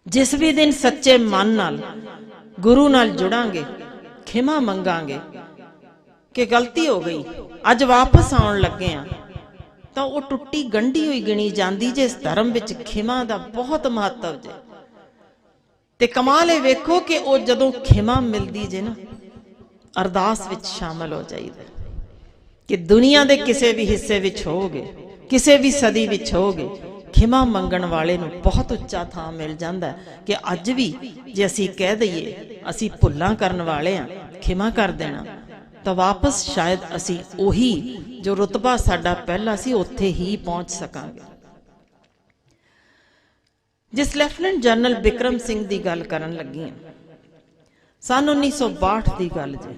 ਜਿਸ ਵੀ ਦਿਨ ਸੱਚੇ ਮਨ ਨਾਲ ਗੁਰੂ ਨਾਲ ਜੁੜਾਂਗੇ, ਖਿਮਾ ਮੰਗਾਂਗੇ ਕਿ ਗਲਤੀ ਹੋ ਗਈ, ਅੱਜ ਵਾਪਸ ਆਉਣ ਲੱਗੇ ਆ, ਤਾਂ ਉਹ ਟੁੱਟੀ ਗੰਢੀ ਹੋਈ ਗਿਣੀ ਜਾਂਦੀ ਜੇ। ਇਸ ਧਰਮ ਵਿੱਚ ਖਿਮਾ ਦਾ ਬਹੁਤ ਮਹੱਤਵ ਜੇ। ਤੇ ਕਮਾਲ ਇਹ ਵੇਖੋ ਕਿ ਉਹ ਜਦੋਂ ਖਿਮਾ ਮਿਲਦੀ ਜੇ ਨਾ, ਅਰਦਾਸ ਵਿੱਚ ਸ਼ਾਮਲ ਹੋ ਜਾਈਦਾ ਕਿ ਦੁਨੀਆ ਦੇ ਕਿਸੇ ਵੀ ਹਿੱਸੇ ਵਿੱਚ ਹੋਗੇ, ਕਿਸੇ ਵੀ ਸਦੀ ਵਿੱਚ ਹੋਗੇ, ਖਿਮਾ ਮੰਗਣ ਵਾਲੇ ਨੂੰ ਬਹੁਤ ਉੱਚਾ ਥਾਂ ਮਿਲ ਜਾਂਦਾ ਕਿ ਅੱਜ ਵੀ ਜੇ ਅਸੀਂ ਕਹਿ ਦਈਏ ਅਸੀਂ ਭੁੱਲਾਂ ਕਰਨ ਵਾਲੇ ਆ, ਖਿਮਾ ਕਰ ਦੇਣਾ, ਤਾਂ ਵਾਪਸ ਸ਼ਾਇਦ ਅਸੀਂ ਉਹੀ ਜੋ ਰੁਤਬਾ ਸਾਡਾ ਪਹਿਲਾਂ ਸੀ ਉੱਥੇ ਹੀ ਪਹੁੰਚ ਸਕਾਂਗੇ। ਜਿਸ ਲੈਫਟੀਨੈਂਟ ਜਨਰਲ ਬਿਕਰਮ ਸਿੰਘ ਦੀ ਗੱਲ ਕਰਨ ਲੱਗੀ ਹਾਂ, ਸਨ 1962 ਦੀ ਗੱਲ ਜੇ।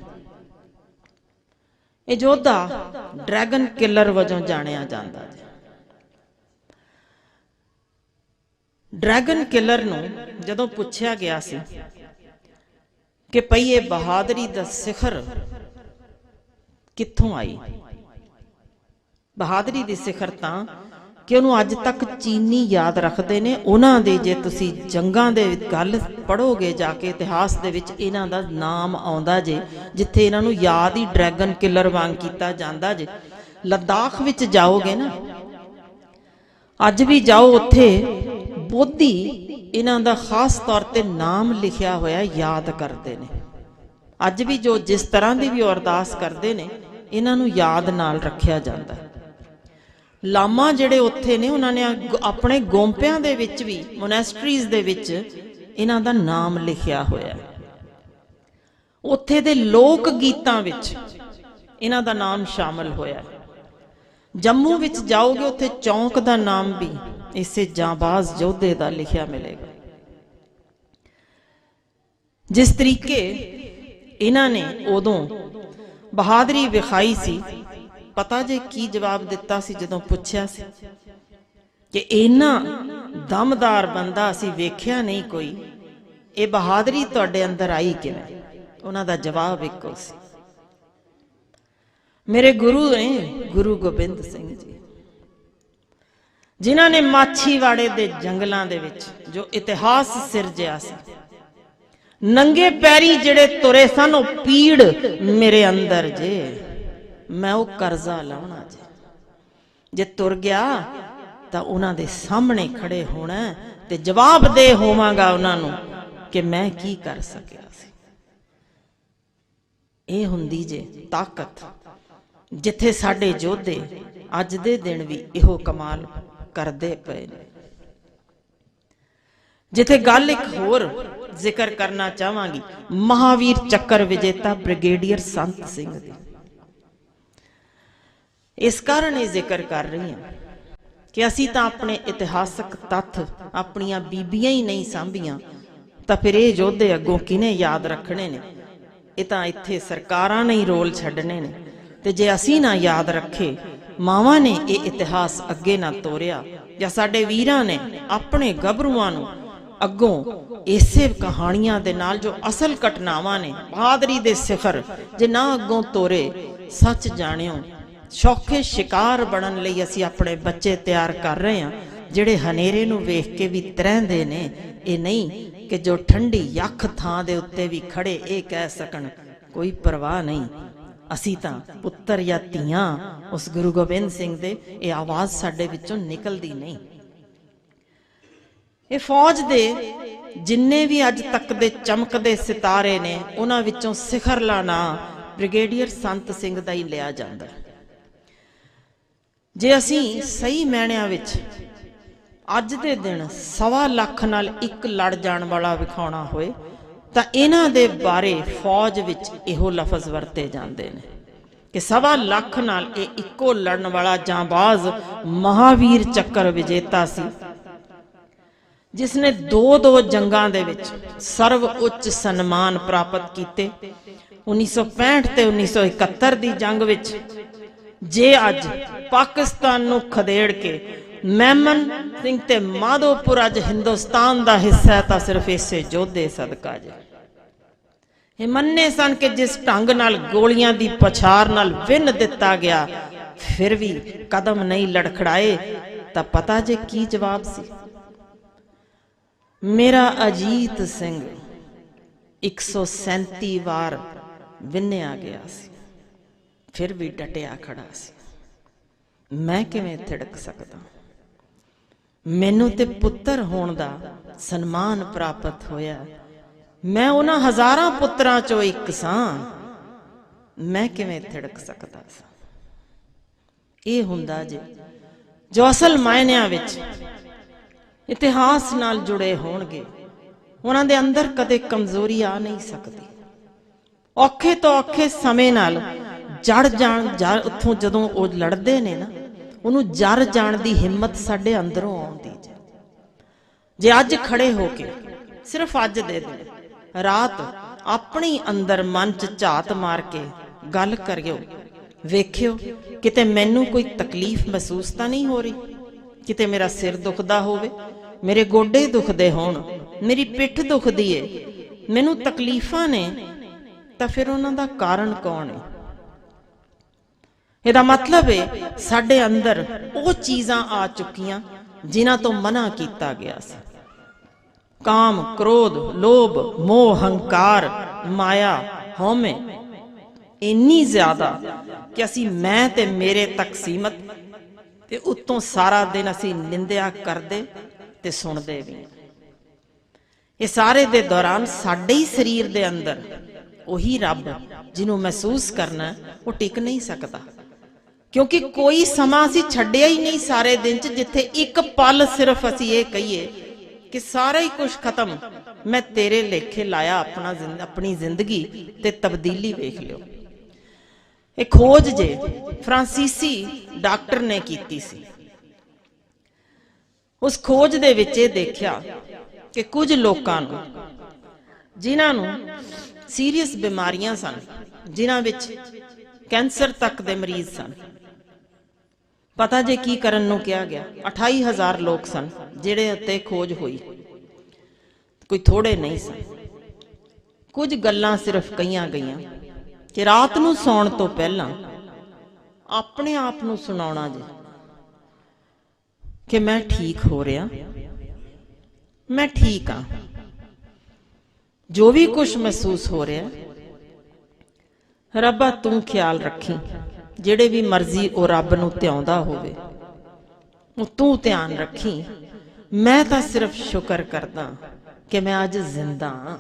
ਇਹ ਯੋਧਾ ਡਰੈਗਨ ਕਿਲਰ ਵਜੋਂ ਜਾਣਿਆ ਜਾਂਦਾ ਹੈ। ਡਰੈਗਨ ਕਿਲਰ ਨੂੰ ਜਦੋਂ ਪੁੱਛਿਆ ਗਿਆ ਸੀ ਕਿ ਭਈ ਇਹ ਬਹਾਦਰੀ ਦਾ ਸਿਖਰ ਕਿੱਥੋਂ ਆਈ, ਬਹਾਦਰੀ ਦੀ ਸਿਖਰ ਤਾਂ ਕਿ ਉਹਨੂੰ ਅੱਜ ਤੱਕ ਚੀਨੀ ਯਾਦ ਰੱਖਦੇ ਨੇ। ਉਹਨਾਂ ਦੇ ਜੇ ਤੁਸੀਂ ਜੰਗਾਂ ਦੇ ਗੱਲ ਪੜ੍ਹੋਗੇ ਜਾ ਕੇ, ਇਤਿਹਾਸ ਦੇ ਵਿੱਚ ਇਹਨਾਂ ਦਾ ਨਾਮ ਆਉਂਦਾ ਜੇ, ਜਿੱਥੇ ਇਹਨਾਂ ਨੂੰ ਯਾਦ ਹੀ ਡਰੈਗਨ ਕਿਲਰ ਵਾਂਗ ਕੀਤਾ ਜਾਂਦਾ ਜੇ। ਲੱਦਾਖ ਵਿੱਚ ਜਾਓਗੇ ਨਾ, ਅੱਜ ਵੀ ਜਾਓ, ਉੱਥੇ ਬੋਧੀ ਇਹਨਾਂ ਦਾ ਖਾਸ ਤੌਰ ਤੇ ਨਾਮ ਲਿਖਿਆ ਹੋਇਆ ਯਾਦ ਕਰਦੇ ਨੇ। ਅੱਜ ਵੀ जो जिस तरह की भी अरदास करते हैं इन्हां नूं याद नाल रखिया जाता है। लामा जिहड़े उत्थे ने उन्होंने अपने गोंपियां दे विच भी मोनैस्ट्रीज दे विच इन्हां दा नाम लिखिया होया है। उत्थे दे लोक गीतां विच इन्हां दा नाम शामिल होया है। जम्मू विच जाओगे उत्थे चौंक दा नाम भी इसे जांबाज योद्धे दा लिखिया मिलेगा। जिस तरीके इन्हां ने उदों बहादरी विखाई सी, पता जे की जवाब दिता सी जदों पुछया सी कि इन्ना दमदार बंदा असीं वेख्या नहीं कोई, ये बहादरी तुहाडे अंदर आई किवें? उन्हां दा जवाब इक्को सी, मेरे गुरु ने गुरु गोबिंद सिंह जी, जिन्हां ने माछीवाड़े दे जंगलां दे विच जो इतिहास सिरजिया सी, नंगे पैरी जिहड़े तुरे सन ओ पीड़ मेरे अंदर जे, मैं वो करजा लाउणा जे तुर गया तां उन्हां दे सामने खड़े होना ते जवाब दे होवांगा उन्हां नूं कि मैं की कर सकिया सी। ये हुंदी जे ताकत, जिथे साडे योद्धे अज दे दिन भी इहो कमाल करदे पए ने। जिथे गल एक होर जिक्र करना चाहांगी महावीर चक्कर विजेता ब्रिगेडियर संत सिंह दी। इस कारण ये जिक्र कर रही हूं कि असी तां अपने इतिहासक तत्थ अपनियां बीबियां ही नहीं सांभियां तां फिर ये योद्धे अगों किने याद रखने ने? ये तां इत्थे सरकारां ने ही रोल छड्डने ने। ते जे असी ना याद रखे, मावां ने ये इतिहास अगे ना तोरिया या साडे वीरां ने अपने गभरूआं नूं अगों इसे कहानियां दे नाल जो असल घटनावां ने बहादरी दे सिखर जे ना अगों तोरे, सच जाणियो शौखे शिकार बनन लई असी अपने बच्चे तैयार कर रहे हैं, जिहड़े हनेरे नूं वेख के भी तरहंदे ने। ये नहीं कि जो ठंडी यख थां दे उत्ते भी खड़े ये कह सकन कोई परवाह नहीं, असी तां पुत्तर या धीआं उस गुरु गोबिंद सिंह दे, ये आवाज़ साडे विचों निकलदी नहीं। ये फौज दे जिन्ने भी अज तक दे चमकदे सितारे ने उन्हां विचों सिखरला नां ब्रिगेडियर संत सिंह दा ही लिया जांदा। जे असी सही मैणिਆਂ विच अज दे दिन 1.25 लाख नाल एक लड़ जाण वाला विखाउणा होए तां इन्हां दे बारे फौज विच इहो लफज वरते जांदे ने कि 1.25 लाख नाल ये इक्को लड़न वाला जांबाज महावीर चक्कर विजेता सी, जिसने दो जंगां दे विच सर्व उच्च सन्मान प्राप्त किए। 1965 ते 1971 दी जंग विच जे अज पाकिस्तान नूं खदेड़ के मैमन सिंह ते माधोपुर अज हिंदुस्तान दा हिस्सा है तां सिर्फ इसे योद्धे सदका जे। ये मन्ने सन कि जिस ढंग नाल गोलियां दी पछार नाल विन दिता गया फिर भी कदम नहीं लड़खड़ाए, तां पता जे की जवाब सी? मेरा अजीत सिंह 137 वार विन्निया गया सी, फिर भी डटिया खड़ा सी। मैं किवें थिड़क सकदा? मैनू ते पुत्तर होण दा सन्मान प्राप्त होया, मैं उन्हां हजारां पुत्रां चों एक सां, मैं किवें थिड़क सकदा सा? ये हुंदा जे जो असल मायनिਆਂ विच इतिहास नाल जुड़े होणगे, उन्हां दे अंदर कदे कमजोरी आ नहीं सकती। औखे तो औखे समय नाल जड़ जाण उत्थों जदों वो लड़दे ने ना, उन्हों जर जाण दी हिम्मत साडे अंदरों आउंदी जे। जे अज खड़े होके सिर्फ अज दे दिन रात अपनी अंदर मन च झात मार के गल करियो, वेखियो किते मैनू कोई तकलीफ महसूस तां नहीं हो रही, किते मेरा सिर दुखदा होवे, मेरे गोडे दुखदे होण, मेरी पिठ दुखदी है, मैनू तकलीफां ने, तां फिर उन्हां दा कारण कौन है? इहदा मतलब है साडे अंदर वो चीज़ां आ चुकियां जिन्हां तो मना किया गया सी। काम, क्रोध, लोभ, मोह, हंकार, माया, हौमे इन्नी ज्यादा कि असी मैं ते मेरे तक सीमित, ते उत्तों सारा दिन असी निंदिया करदे ते सुनदे भी। ये सारे दे दौरान साडे ही शरीर दे अंदर ਉਹੀ ਰੱਬ ਜਿਹਨੂੰ ਮਹਿਸੂਸ ਕਰਨਾ ਉਹ ਟਿਕ ਨਹੀਂ ਸਕਦਾ, ਕਿਉਂਕਿ ਕੋਈ ਸਮਾਂ ਅਸੀਂ ਛੱਡਿਆ ਹੀ ਨਹੀਂ ਸਾਰੇ ਦਿਨ 'ਚ ਜਿੱਥੇ ਇੱਕ ਪਲ ਸਿਰਫ ਅਸੀਂ ਇਹ ਕਹੀਏ ਕਿ ਸਾਰਾ ਹੀ ਕੁਝ ਖਤਮ, ਮੈਂ ਤੇਰੇ ਲੇਖੇ ਲਾਇਆ ਆਪਣੀ ਜ਼ਿੰਦਗੀ ਤੇ ਤਬਦੀਲੀ ਵੇਖ ਲਿਓ। ਇਹ ਖੋਜ ਜੇ ਫਰਾਂਸੀਸੀ ਡਾਕਟਰ ਨੇ ਕੀਤੀ ਸੀ। ਉਸ ਖੋਜ ਦੇ ਵਿੱਚ ਇਹ ਦੇਖਿਆ ਕਿ ਕੁਝ ਲੋਕਾਂ ਨੂੰ, ਜਿਨ੍ਹਾਂ ਨੂੰ ਸੀਰੀਅਸ ਬਿਮਾਰੀਆਂ ਸਨ, ਜਿਨ੍ਹਾਂ ਵਿੱਚ ਕੈਂਸਰ ਤੱਕ ਦੇ ਮਰੀਜ਼ ਸਨ, ਪਤਾ ਜੇ ਕੀ ਕਰਨ ਨੂੰ ਕਿਹਾ ਗਿਆ? 28,000 ਲੋਕ ਸਨ ਜਿਹੜੇ ਉੱਤੇ ਖੋਜ ਹੋਈ, ਕੋਈ ਥੋੜੇ ਨਹੀਂ ਸਨ। ਕੁਝ ਗੱਲਾਂ ਸਿਰਫ ਕਹੀਆਂ ਗਈਆਂ ਕਿ ਰਾਤ ਨੂੰ ਸੌਣ ਤੋਂ ਪਹਿਲਾਂ ਆਪਣੇ ਆਪ ਨੂੰ ਸੁਣਾਉਣਾ ਜੀ ਕਿ ਮੈਂ ਠੀਕ ਹੋ ਰਿਹਾ, ਮੈਂ ਠੀਕ ਹਾਂ, ਜੋ ਵੀ ਕੁਝ ਮਹਿਸੂਸ ਹੋ ਰਿਹਾ ਰੱਬਾ ਤੂੰ ਖਿਆਲ ਰੱਖੀ, ਜਿਹੜੇ ਵੀ ਮਰਜ਼ੀ ਉਹ ਰੱਬ ਨੂੰ ਧਿਆਉਂਦਾ ਹੋਵੇ ਉਹ ਤੂੰ ਧਿਆਨ ਰੱਖੀ। ਮੈਂ ਤਾਂ ਸਿਰਫ ਸ਼ੁਕਰ ਕਰਦਾ ਕਿ ਮੈਂ ਅੱਜ ਜ਼ਿੰਦਾ ਹਾਂ।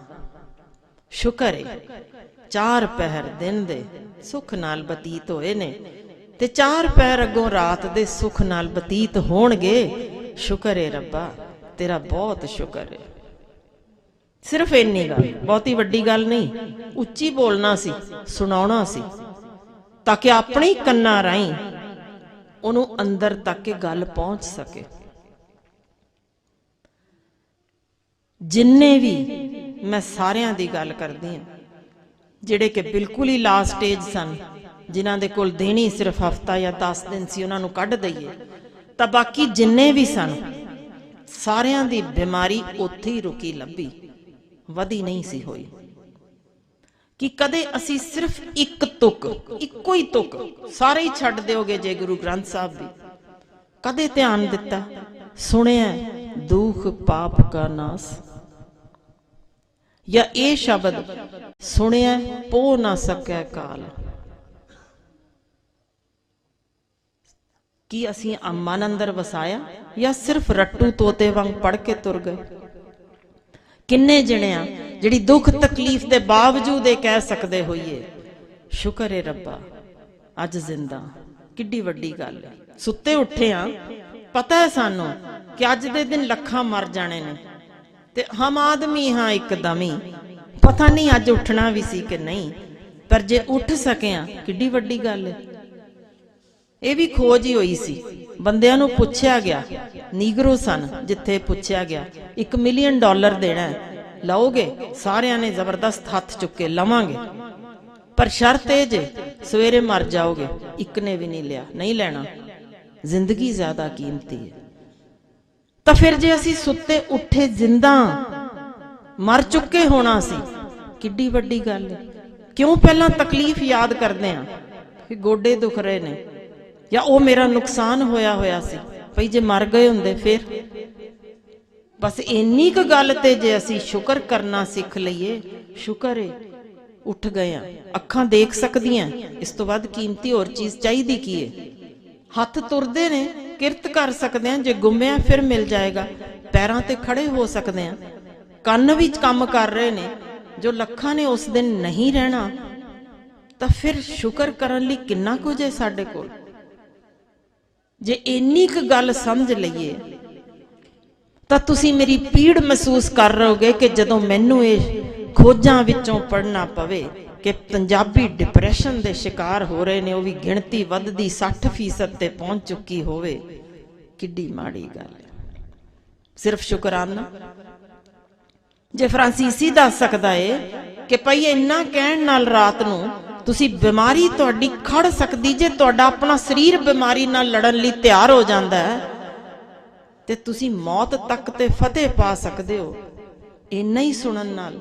ਸ਼ੁਕਰ ਹੈ 4 ਪਹਿਰ ਦਿਨ ਦੇ ਸੁੱਖ ਨਾਲ ਬਤੀਤ ਹੋਏ ਨੇ ਤੇ 4 ਪਹਿਰ ਅੱਗੋਂ ਰਾਤ ਦੇ ਸੁੱਖ ਨਾਲ ਬਤੀਤ ਹੋਣਗੇ। ਸ਼ੁਕਰ ਹੈ ਰੱਬਾ, ਤੇਰਾ ਬਹੁਤ ਸ਼ੁਕਰ ਹੈ। ਸਿਰਫ ਇੰਨੀ ਗੱਲ, ਬਹੁਤੀ ਵੱਡੀ ਗੱਲ ਨਹੀਂ। ਉੱਚੀ ਬੋਲਣਾ ਸੀ, ਸੁਣਾਉਣਾ ਸੀ, ਤਾਂ ਕਿ ਆਪਣੇ ਕੰਨਾਂ ਰਾਹੀਂ ਉਹਨੂੰ ਅੰਦਰ ਤੱਕ ਇਹ ਗੱਲ ਪਹੁੰਚ ਸਕੇ। ਜਿੰਨੇ ਵੀ, ਮੈਂ ਸਾਰਿਆਂ ਦੀ ਗੱਲ ਕਰਦੀ ਹਾਂ ਜਿਹੜੇ ਕਿ ਬਿਲਕੁਲ ਹੀ ਲਾਸਟ ਸਟੇਜ ਸਨ, ਜਿਨ੍ਹਾਂ ਦੇ ਕੋਲ ਦੇਣੀ ਸਿਰਫ ਹਫਤਾ ਜਾਂ 10 ਦਿਨ ਸੀ, ਉਹਨਾਂ ਨੂੰ ਕੱਢ ਦਈਏ ਤਾਂ ਬਾਕੀ ਜਿੰਨੇ ਵੀ ਸਨ ਸਾਰਿਆਂ ਦੀ ਬਿਮਾਰੀ ਉੱਥੇ ਹੀ ਰੁਕੀ ਲੱਭੀ, ਵਧੀ ਨਹੀਂ ਸੀ ਹੋਈ। ਕਿ ਕਦੇ ਅਸੀਂ ਸਿਰਫ ਇੱਕ ਤੁਕ, ਇੱਕੋ ਹੀ ਤੁਕ ਸਾਰੇ ਹੀ ਛੱਡ ਦਿਓਗੇ ਜੇ ਗੁਰੂ ਗ੍ਰੰਥ ਸਾਹਿਬ ਵੀ ਕਦੇ ਧਿਆਨ ਦਿੱਤਾ, ਸੁਣਿਆ ਦੁੱਖ ਪਾਪ ਕਾ ਨਾਸ, ਜਾਂ ਇਹ ਸ਼ਬਦ ਸੁਣਿਆ ਪੋ ਨਾ ਸਕੈ ਕਾਲ? ਕੀ ਅਸੀਂ ਮਨ ਅੰਦਰ ਵਸਾਇਆ ਜਾਂ ਸਿਰਫ ਰੱਟੂ ਤੋਤੇ ਵਾਂਗ ਪੜ ਕੇ ਤੁਰ ਗਏ? ਕਿੰਨੇ ਜਣਿਆਂ ਜਿਹੜੀ ਦੁੱਖ ਤਕਲੀਫ ਦੇ ਬਾਵਜੂਦ ਇਹ ਕਹਿ ਸਕਦੇ ਹੋਈਏ ਸ਼ੁਕਰ ਹੈ ਰੱਬਾ ਅੱਜ ਜ਼ਿੰਦਾ। ਕਿੱਡੀ ਵੱਡੀ ਗੱਲ ਹੈ। ਸੁੱਤੇ ਉੱਠੇ ਆ, ਪਤਾ ਹੈ ਸਾਨੂੰ ਕਿ ਅੱਜ ਦੇ ਦਿਨ ਲੱਖਾਂ ਮਰ ਜਾਣੇ ਨੇ ਤੇ ਹਮ ਆਦਮੀ ਹਾਂ ਇੱਕਦਮ ਹੀ, ਪਤਾ ਨਹੀਂ ਅੱਜ ਉੱਠਣਾ ਵੀ ਸੀ ਕਿ ਨਹੀਂ, ਪਰ ਜੇ ਉੱਠ ਸਕੇ ਆ ਕਿੱਡੀ ਵੱਡੀ ਗੱਲ ਹੈ। ਇਹ ਵੀ ਖੋਜ ਹੀ ਹੋਈ ਸੀ। ਬੰਦਿਆਂ ਨੂੰ ਪੁੱਛਿਆ ਗਿਆ, ਨੀਗਰੋ ਸਨ ਜਿੱਥੇ ਪੁੱਛਿਆ ਗਿਆ $1 ਮਿਲੀਅਨ ਦੇਣਾ ਲਓਗੇ? ਸਾਰਿਆਂ ਨੇ ਜ਼ਬਰਦਸਤ ਹੱਥ ਚੁੱਕੇ, ਲਵਾਂਗੇ, ਪਰ ਸ਼ਰਤ ਇਹ ਜੇ ਸਵੇਰੇ ਮਰ ਜਾਓਗੇ। ਇੱਕ ਨੇ ਵੀ ਨਹੀਂ ਲਿਆ, ਨਹੀਂ ਲੈਣਾ, ਜ਼ਿੰਦਗੀ ਜ਼ਿਆਦਾ ਕੀਮਤੀ ਹੈ। ਤਾਂ ਫਿਰ ਜੇ ਅਸੀਂ ਸੁੱਤੇ ਉੱਠੇ ਜ਼ਿੰਦਾ, ਮਰ ਚੁੱਕੇ ਹੋਣਾ ਸੀ, ਕਿੱਡੀ ਵੱਡੀ ਗੱਲ ਹੈ। ਕਿਉਂ ਪਹਿਲਾਂ ਤਕਲੀਫ ਯਾਦ ਕਰਦੇ ਆ ਕਿ ਗੋਡੇ ਦੁਖ ਰਹੇ ਨੇ ਜਾਂ ਉਹ ਮੇਰਾ ਨੁਕਸਾਨ ਹੋਇਆ ਸੀ, ਭਈ ਜੇ ਮਰ ਗਏ ਹੁੰਦੇ ਫਿਰ? ਬਸ ਇੰਨੀ ਕੁ ਗੱਲ ਤੇ ਜੇ ਅਸੀਂ ਸ਼ੁਕਰ ਕਰਨਾ ਸਿੱਖ ਲਈਏ, ਸ਼ੁਕਰ ਹੈ ਉੱਠ ਗਏ ਆ, ਅੱਖਾਂ ਦੇਖ ਸਕਦੀਆਂ, ਇਸ ਤੋਂ ਵੱਧ ਕੀਮਤੀ ਹੋਰ ਚੀਜ਼ ਚਾਹੀਦੀ ਕੀ ਹੈ? ਹੱਥ ਤੁਰਦੇ ਨੇ, ਕਿਰਤ ਕਰ ਸਕਦੇ ਆ, ਜੇ ਗੁੰਮਿਆ ਫਿਰ ਮਿਲ ਜਾਏਗਾ, ਪੈਰਾਂ ਤੇ ਖੜੇ ਹੋ ਸਕਦੇ ਆ, ਕੰਨ ਵਿੱਚ ਕੰਮ ਕਰ ਰਹੇ ਨੇ ਜੋ ਲੱਖਾਂ ਨੇ ਉਸ ਦਿਨ ਨਹੀਂ ਰਹਿਣਾ, ਤਾਂ ਫਿਰ ਸ਼ੁਕਰ ਕਰਨ ਲਈ ਕਿੰਨਾ ਕੁਝ ਹੈ ਸਾਡੇ ਕੋਲ। ਜੇ ਇੰਨੀ ਕੁ ਗੱਲ ਸਮਝ ਲਈਏ ਤਾਂ ਤੁਸੀਂ ਮੇਰੀ ਪੀੜ ਮਹਿਸੂਸ ਕਰ ਰਹੋਗੇ ਕਿ ਜਦੋਂ ਮੈਨੂੰ ਇਹ ਖੋਜਾਂ ਵਿੱਚੋਂ ਪੜ੍ਹਨਾ ਪਵੇ ਕਿ ਪੰਜਾਬੀ ਡਿਪਰੈਸ਼ਨ ਦੇ ਸ਼ਿਕਾਰ ਹੋ ਰਹੇ ਨੇ, ਉਹ ਵੀ ਗਿਣਤੀ ਵੱਧਦੀ 60% ਤੇ ਪਹੁੰਚ ਚੁੱਕੀ ਹੋਵੇ, ਕਿੱਡੀ ਮਾੜੀ ਗੱਲ ਹੈ। ਸਿਰਫ ਸ਼ੁਕਰਾਨਾ। ਜੇ ਫਰਾਂਸੀਸੀ ਦੱਸ ਸਕਦਾ ਏ ਕਿ ਭਈ ਇੰਨਾ ਕਹਿਣ ਨਾਲ ਰਾਤ ਨੂੰ ਤੁਸੀਂ ਬਿਮਾਰੀ ਤੁਹਾਡੀ ਖੜ ਸਕਦੀ, ਜੇ ਤੁਹਾਡਾ ਆਪਣਾ ਸਰੀਰ ਬਿਮਾਰੀ ਨਾਲ ਲੜਨ ਲਈ ਤਿਆਰ ਹੋ ਜਾਂਦਾ ਹੈ ਤੇ ਤੁਸੀਂ ਮੌਤ ਤੱਕ ਤੇ ਫਤਿਹ ਪਾ ਸਕਦੇ ਹੋ ਇੰਨਾ ਹੀ ਸੁਣਨ ਨਾਲ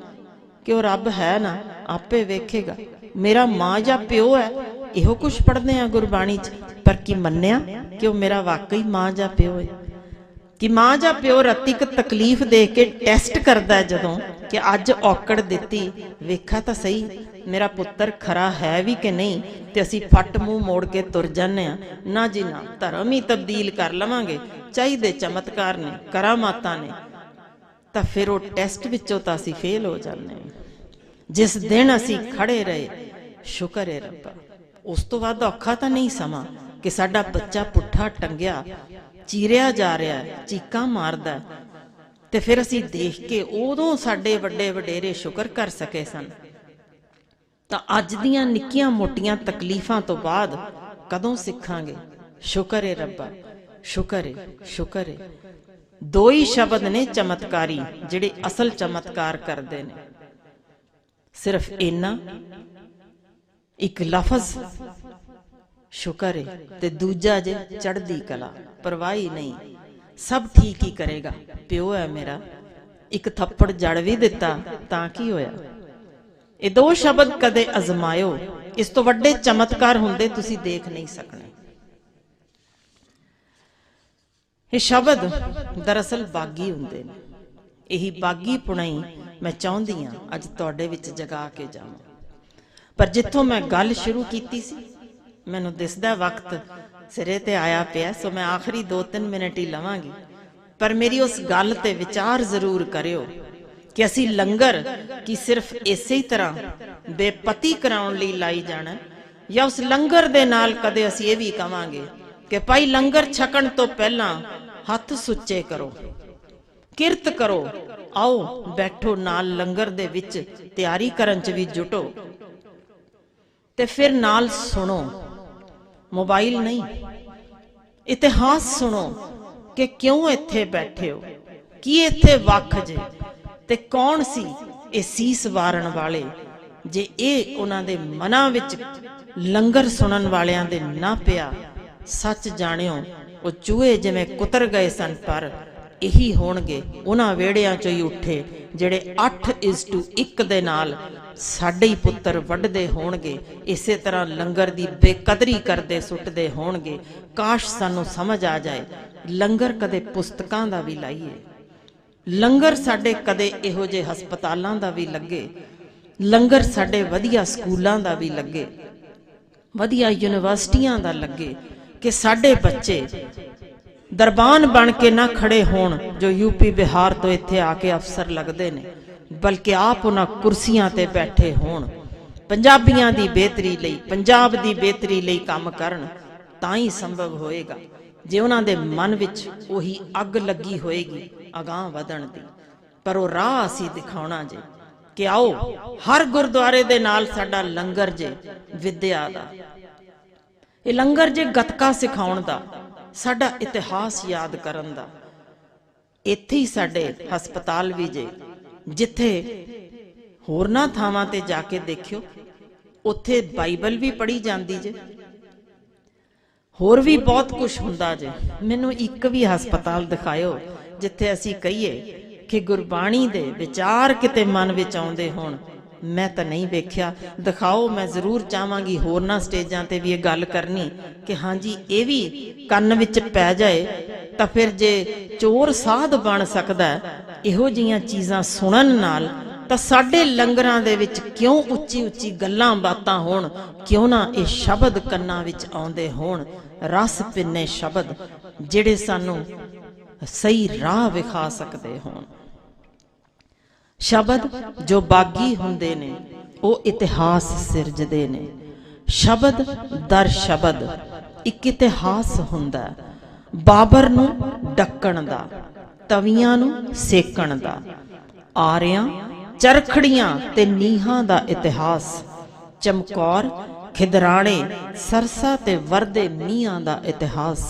ਕਿ ਉਹ ਰੱਬ ਹੈ ਨਾ, ਆਪੇ ਵੇਖੇਗਾ। ਮੇਰਾ ਮਾਂ ਜਾਂ ਪਿਓ ਹੈ, ਇਹੋ ਕੁਝ ਪੜ੍ਹਦੇ ਆ ਗੁਰਬਾਣੀ 'ਚ, ਪਰ ਕੀ ਮੰਨਿਆ ਕਿ ਉਹ ਮੇਰਾ ਵਾਕਈ ਮਾਂ ਜਾਂ ਪਿਓ ਹੈ? ਕਿ ਮਾਂ ਜਾਂ ਪਿਓ ਰਾਤੀ ਇੱਕ ਤਕਲੀਫ ਦੇ ਕੇ ਟੈਸਟ ਕਰਦਾ ਜਦੋਂ ਕਿ ਅੱਜ ਔਕੜ ਦਿੱਤੀ, ਵੇਖਾ ਤਾਂ ਸਹੀ ਮੇਰਾ ਪੁੱਤਰ ਖਰਾ ਹੈ ਵੀ ਕਿ ਨਹੀਂ, ਤੇ ਅਸੀਂ ਫੱਟ ਮੂੰਹ ਮੋੜ ਕੇ ਤੁਰ ਜਾਂਦੇ ਆ। ਨਾ ਜੀ ਨਾ, ਧਰਮ ਹੀ ਤਬਦੀਲ ਕਰ ਲਵਾਂਗੇ, ਚਾਹੀਦੇ ਚਮਤਕਾਰ ਨੇ, ਕਰਾਮਾਤਾਂ ਨੇ, ਤਾਂ ਫਿਰ ਉਹ ਟੈਸਟ ਵਿੱਚੋਂ ਤਾਂ ਅਸੀਂ ਫੇਲ ਹੋ ਜਾਂਦੇ ਹਾਂ। जिस दिन असी खड़े रहे शुक्र है रब्बा। उस तो बाद औखा तो नहीं समा कि साडा बच्चा पुट्ठा टंगिया चीरिया जा रहा है, चीकां मारदा है, ते फिर असी देख के उदों साडे वड्डे वडेरे शुक्र कर सके सन, तां अज दियां निक्कियां मोटियां तकलीफां तो बाद कदों सिखांगे? शुक्र है रब्बा, शुक्र है, शुक्र है। दो ही शब्द ने चमत्कारी जिहड़े असल चमत्कार करदे ने, सिर्फ इन्ना एक लफज शुक्र है ते दूजा जे चढ़दी कला, परवाही नहीं, सब ठीक ही करेगा, प्यो है मेरा, एक थप्पड़ जड़ भी दिता तां की होया। ये दो शब्द कदे अजमायो, इस तो वड्डे चमत्कार हुंदे तुसी देख नहीं सकने। ये शब्द दरअसल बागी हुंदे ने, यही बागी पुणाई मैं चाहती हाँ अज तुहाडे विच जगा के जावां। पर जिथों मैं गल शुरू कीती सी, मैनूं दिसदा वक्त सिरे ते आया पिया, सो मैं आखिरी 2-3 मिनट ही लवांगी। पर मेरी उस गल ते विचार जरूर करियो कि असी लंगर की सिर्फ इसे ही तरह बेपती कराउण लई लाई जाना, या उस लंगर दे नाल कदे असी ये भी कहांगे कि भाई लंगर छकण तो पहला हथ सुच्चे करो, किरत करो, आओ बैठो नाल लंगर दे विच तैयारी करन च भी जुटो, ते फिर नाल सुनो, मोबाइल नहीं, इतिहास सुनो कि क्यों इत्थे बैठे हो, की इत्थे वख जे, ते कौन सी ये सीस वारण वाले, जे ये उन्हां दे मनां विच लंगर सुनन वालियां दे ना पिया, सच जाणियो वो चूहे जिवें कुतर गए सन, पर यही होणगे उन्हां वेड़ियां चों ही उठे जिहड़े 8:1 दे नाल साडे ही पुत्तर वड्डदे होणगे, इसे तरह लंगर दी बेकदरी करदे सुटदे होणगे। काश सानू समझ आ जाए, लंगर कदे पुस्तकां दा भी लाइए, लंगर साडे कदे इहो जे हस्पतालां दा भी लगे, लंगर साडे वधिया स्कूलां दा भी लगे, वधिया यूनिवर्सिटियां दा लगे, कि साडे बच्चे दरबान बन के ना खड़े होण जो यूपी बिहार तो इत्थे आके अफसर लगदे ने, बल्कि आप उन्हां कुर्सियां ते बैठे होण, पंजाबियां दी बेहतरी लई, पंजाब दी बेहतरी लई काम करन, तां ही संभव होएगा जे उन्हां दे मन विच ओही अग लगी होएगी अगां वधण दी। पर वो राह असीं दिखाउणा जे कि आओ हर गुरुद्वारे दे नाल साडा लंगर जे विद्या दा, ये लंगर जे गतका सिखाउण दा, साडा इतिहास याद करन दा। इत्थे ही साडे हस्पताल भी जे, जिथे होरना थावां ते जाके देखियो उत्थे बाइबल भी पढ़ी जांदी जे, होर भी बहुत कुछ हुंदा जे। मैनूं एक भी हस्पताल दिखायो जिथे असी कहिए कि गुरबाणी दे विचार किते मन विच आउंदे होण, मैं तो नहीं वेख्या। दिखाओ, मैं जरूर चाहांगी होरना स्टेजां ते भी ये गल करनी कि हाँ जी ये भी कन्न विच पै जाए, तो फिर जे चोर साध बन सकदा इहो जिहियां चीज़ां सुनन नाल, तां साडे लंगरां दे विच क्यों उच्ची उच्ची गल्लां बातां होण, क्यों ना ये शब्द कन्नां विच आउंदे होण, रस पिन्ने शब्द जिहड़े सानू सही राह विखा सकदे होण। शब्द जो बागी हुंदे ने वो इतिहास सिरजदे ने, शब्द दर शब्द एक इतिहास हुंदा, बाबर नू डक्कण दा, तवियां नू सेकण दा, आरियां चरखड़ियां ते नीहां दा इतिहास, चमकौर खिदराणे सरसा ते वरदे मीआं दा इतिहास,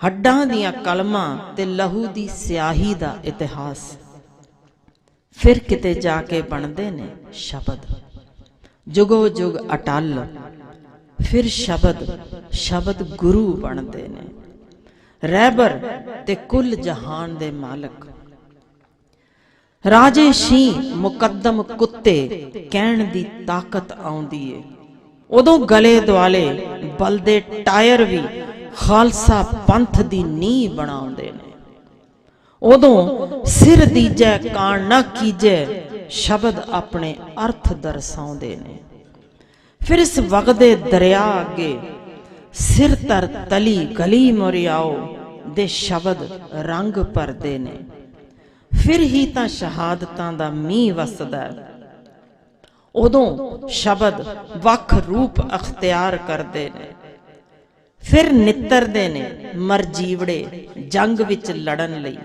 हड्डां दियां कलमां ते लहू दी स्याही दा इतिहास। फिर किते जाके बनदे ने शब्द जुगो जुग अटल, फिर शब्द शब्द गुरु बनदे ने, रहबर ते कुल जहान दे मालक। राजे शीं मुकद्दम कुत्ते कहण दी ताकत आउंदी है, उदों गले दुआले बलदे टायर भी खालसा पंथ दी नींह बनाउंदे ने, उदों सिर दीजै कान ना कीजै शब्द अपने अर्थ दरसाउंदे ने। फिर इस वगदे दरिया अगे सिर तर तली गली मुरियाओ दे शब्द रंग भरदे ने। फिर ही तां शहादतां दा मींह वसदा, उदों शब्द वख रूप अख्तियार करते ने। फिर नितरते ने मर जीवड़े जंग विच लड़न लई,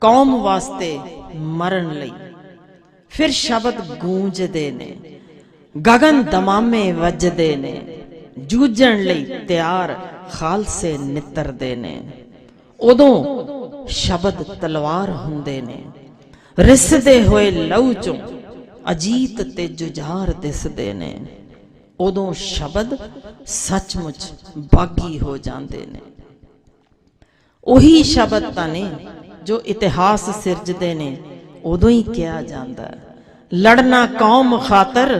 कौम वास्ते मरन लई। फिर शब्द गूंजते ने, गगन दमामे वजदे ने, जूझण लई तैयार खालसे नितरते ने। उदों शब्द तलवार हुंदे ने, रिसदे होए लहू चों अजीत ते जुझार दिसदे ने। उदों शब्द सचमुच बागी हो जाते ने। उही शब्द तां ने जो इतिहास सिरजदे ने, उदों ही कहा जाता है, लड़ना कौम खातर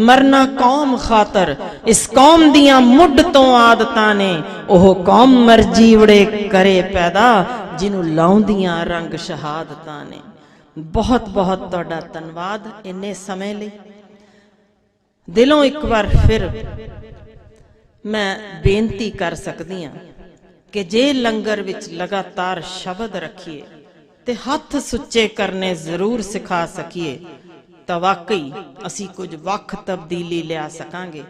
मरना कौम खातर। इस कौम दियां मुढ़ तो आदतां ने, ओह कौम मर जीवड़े करे पैदा, जिन्हों लाउंदियां रंग शहादतां ने। बहुत बहुत तुहाडा धन्नवाद इन्ने समय लई। दिलों एक बार फिर मैं बेनती कर सकती हाँ कि जे लंगर विच लगातार शब्द रखिए ते हथ सुच्चे करने जरूर सिखा सकीए, तो वाकई असी कुछ वख तब्दीली लिया सकांगे।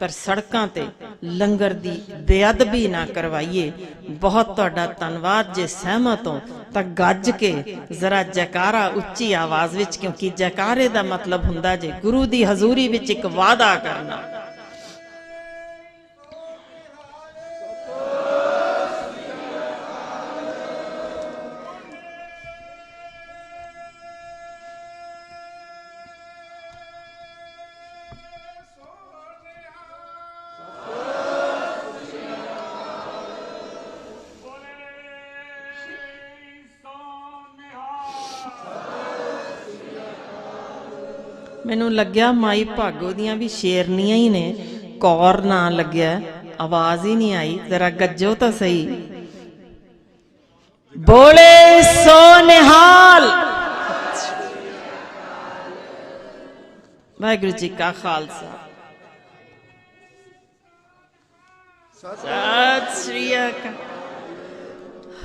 पर सड़कों ते लंगर दी बेअदबी ना करवाइए। बहुत तुहाडा धन्नवाद। जे सहमत हो तो गज के जरा जयकारा उच्ची आवाज विच, क्योंकि जयकारे दा मतलब हुंदा जे गुरु दी हजूरी विच एक वादा करना। मैनू लग्या माई भागो दियां भी शेरनियां ही ने, कौर ना लग्या, आवाज ही नहीं आई। जरा गज्जो तो सही। बोले सो निहाल। वाहिगुरू जी का खालसा, सत श्री अकाल।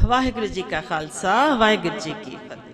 वाहिगुरू जी का खालसा, वाहिगुरू जी की फतेह।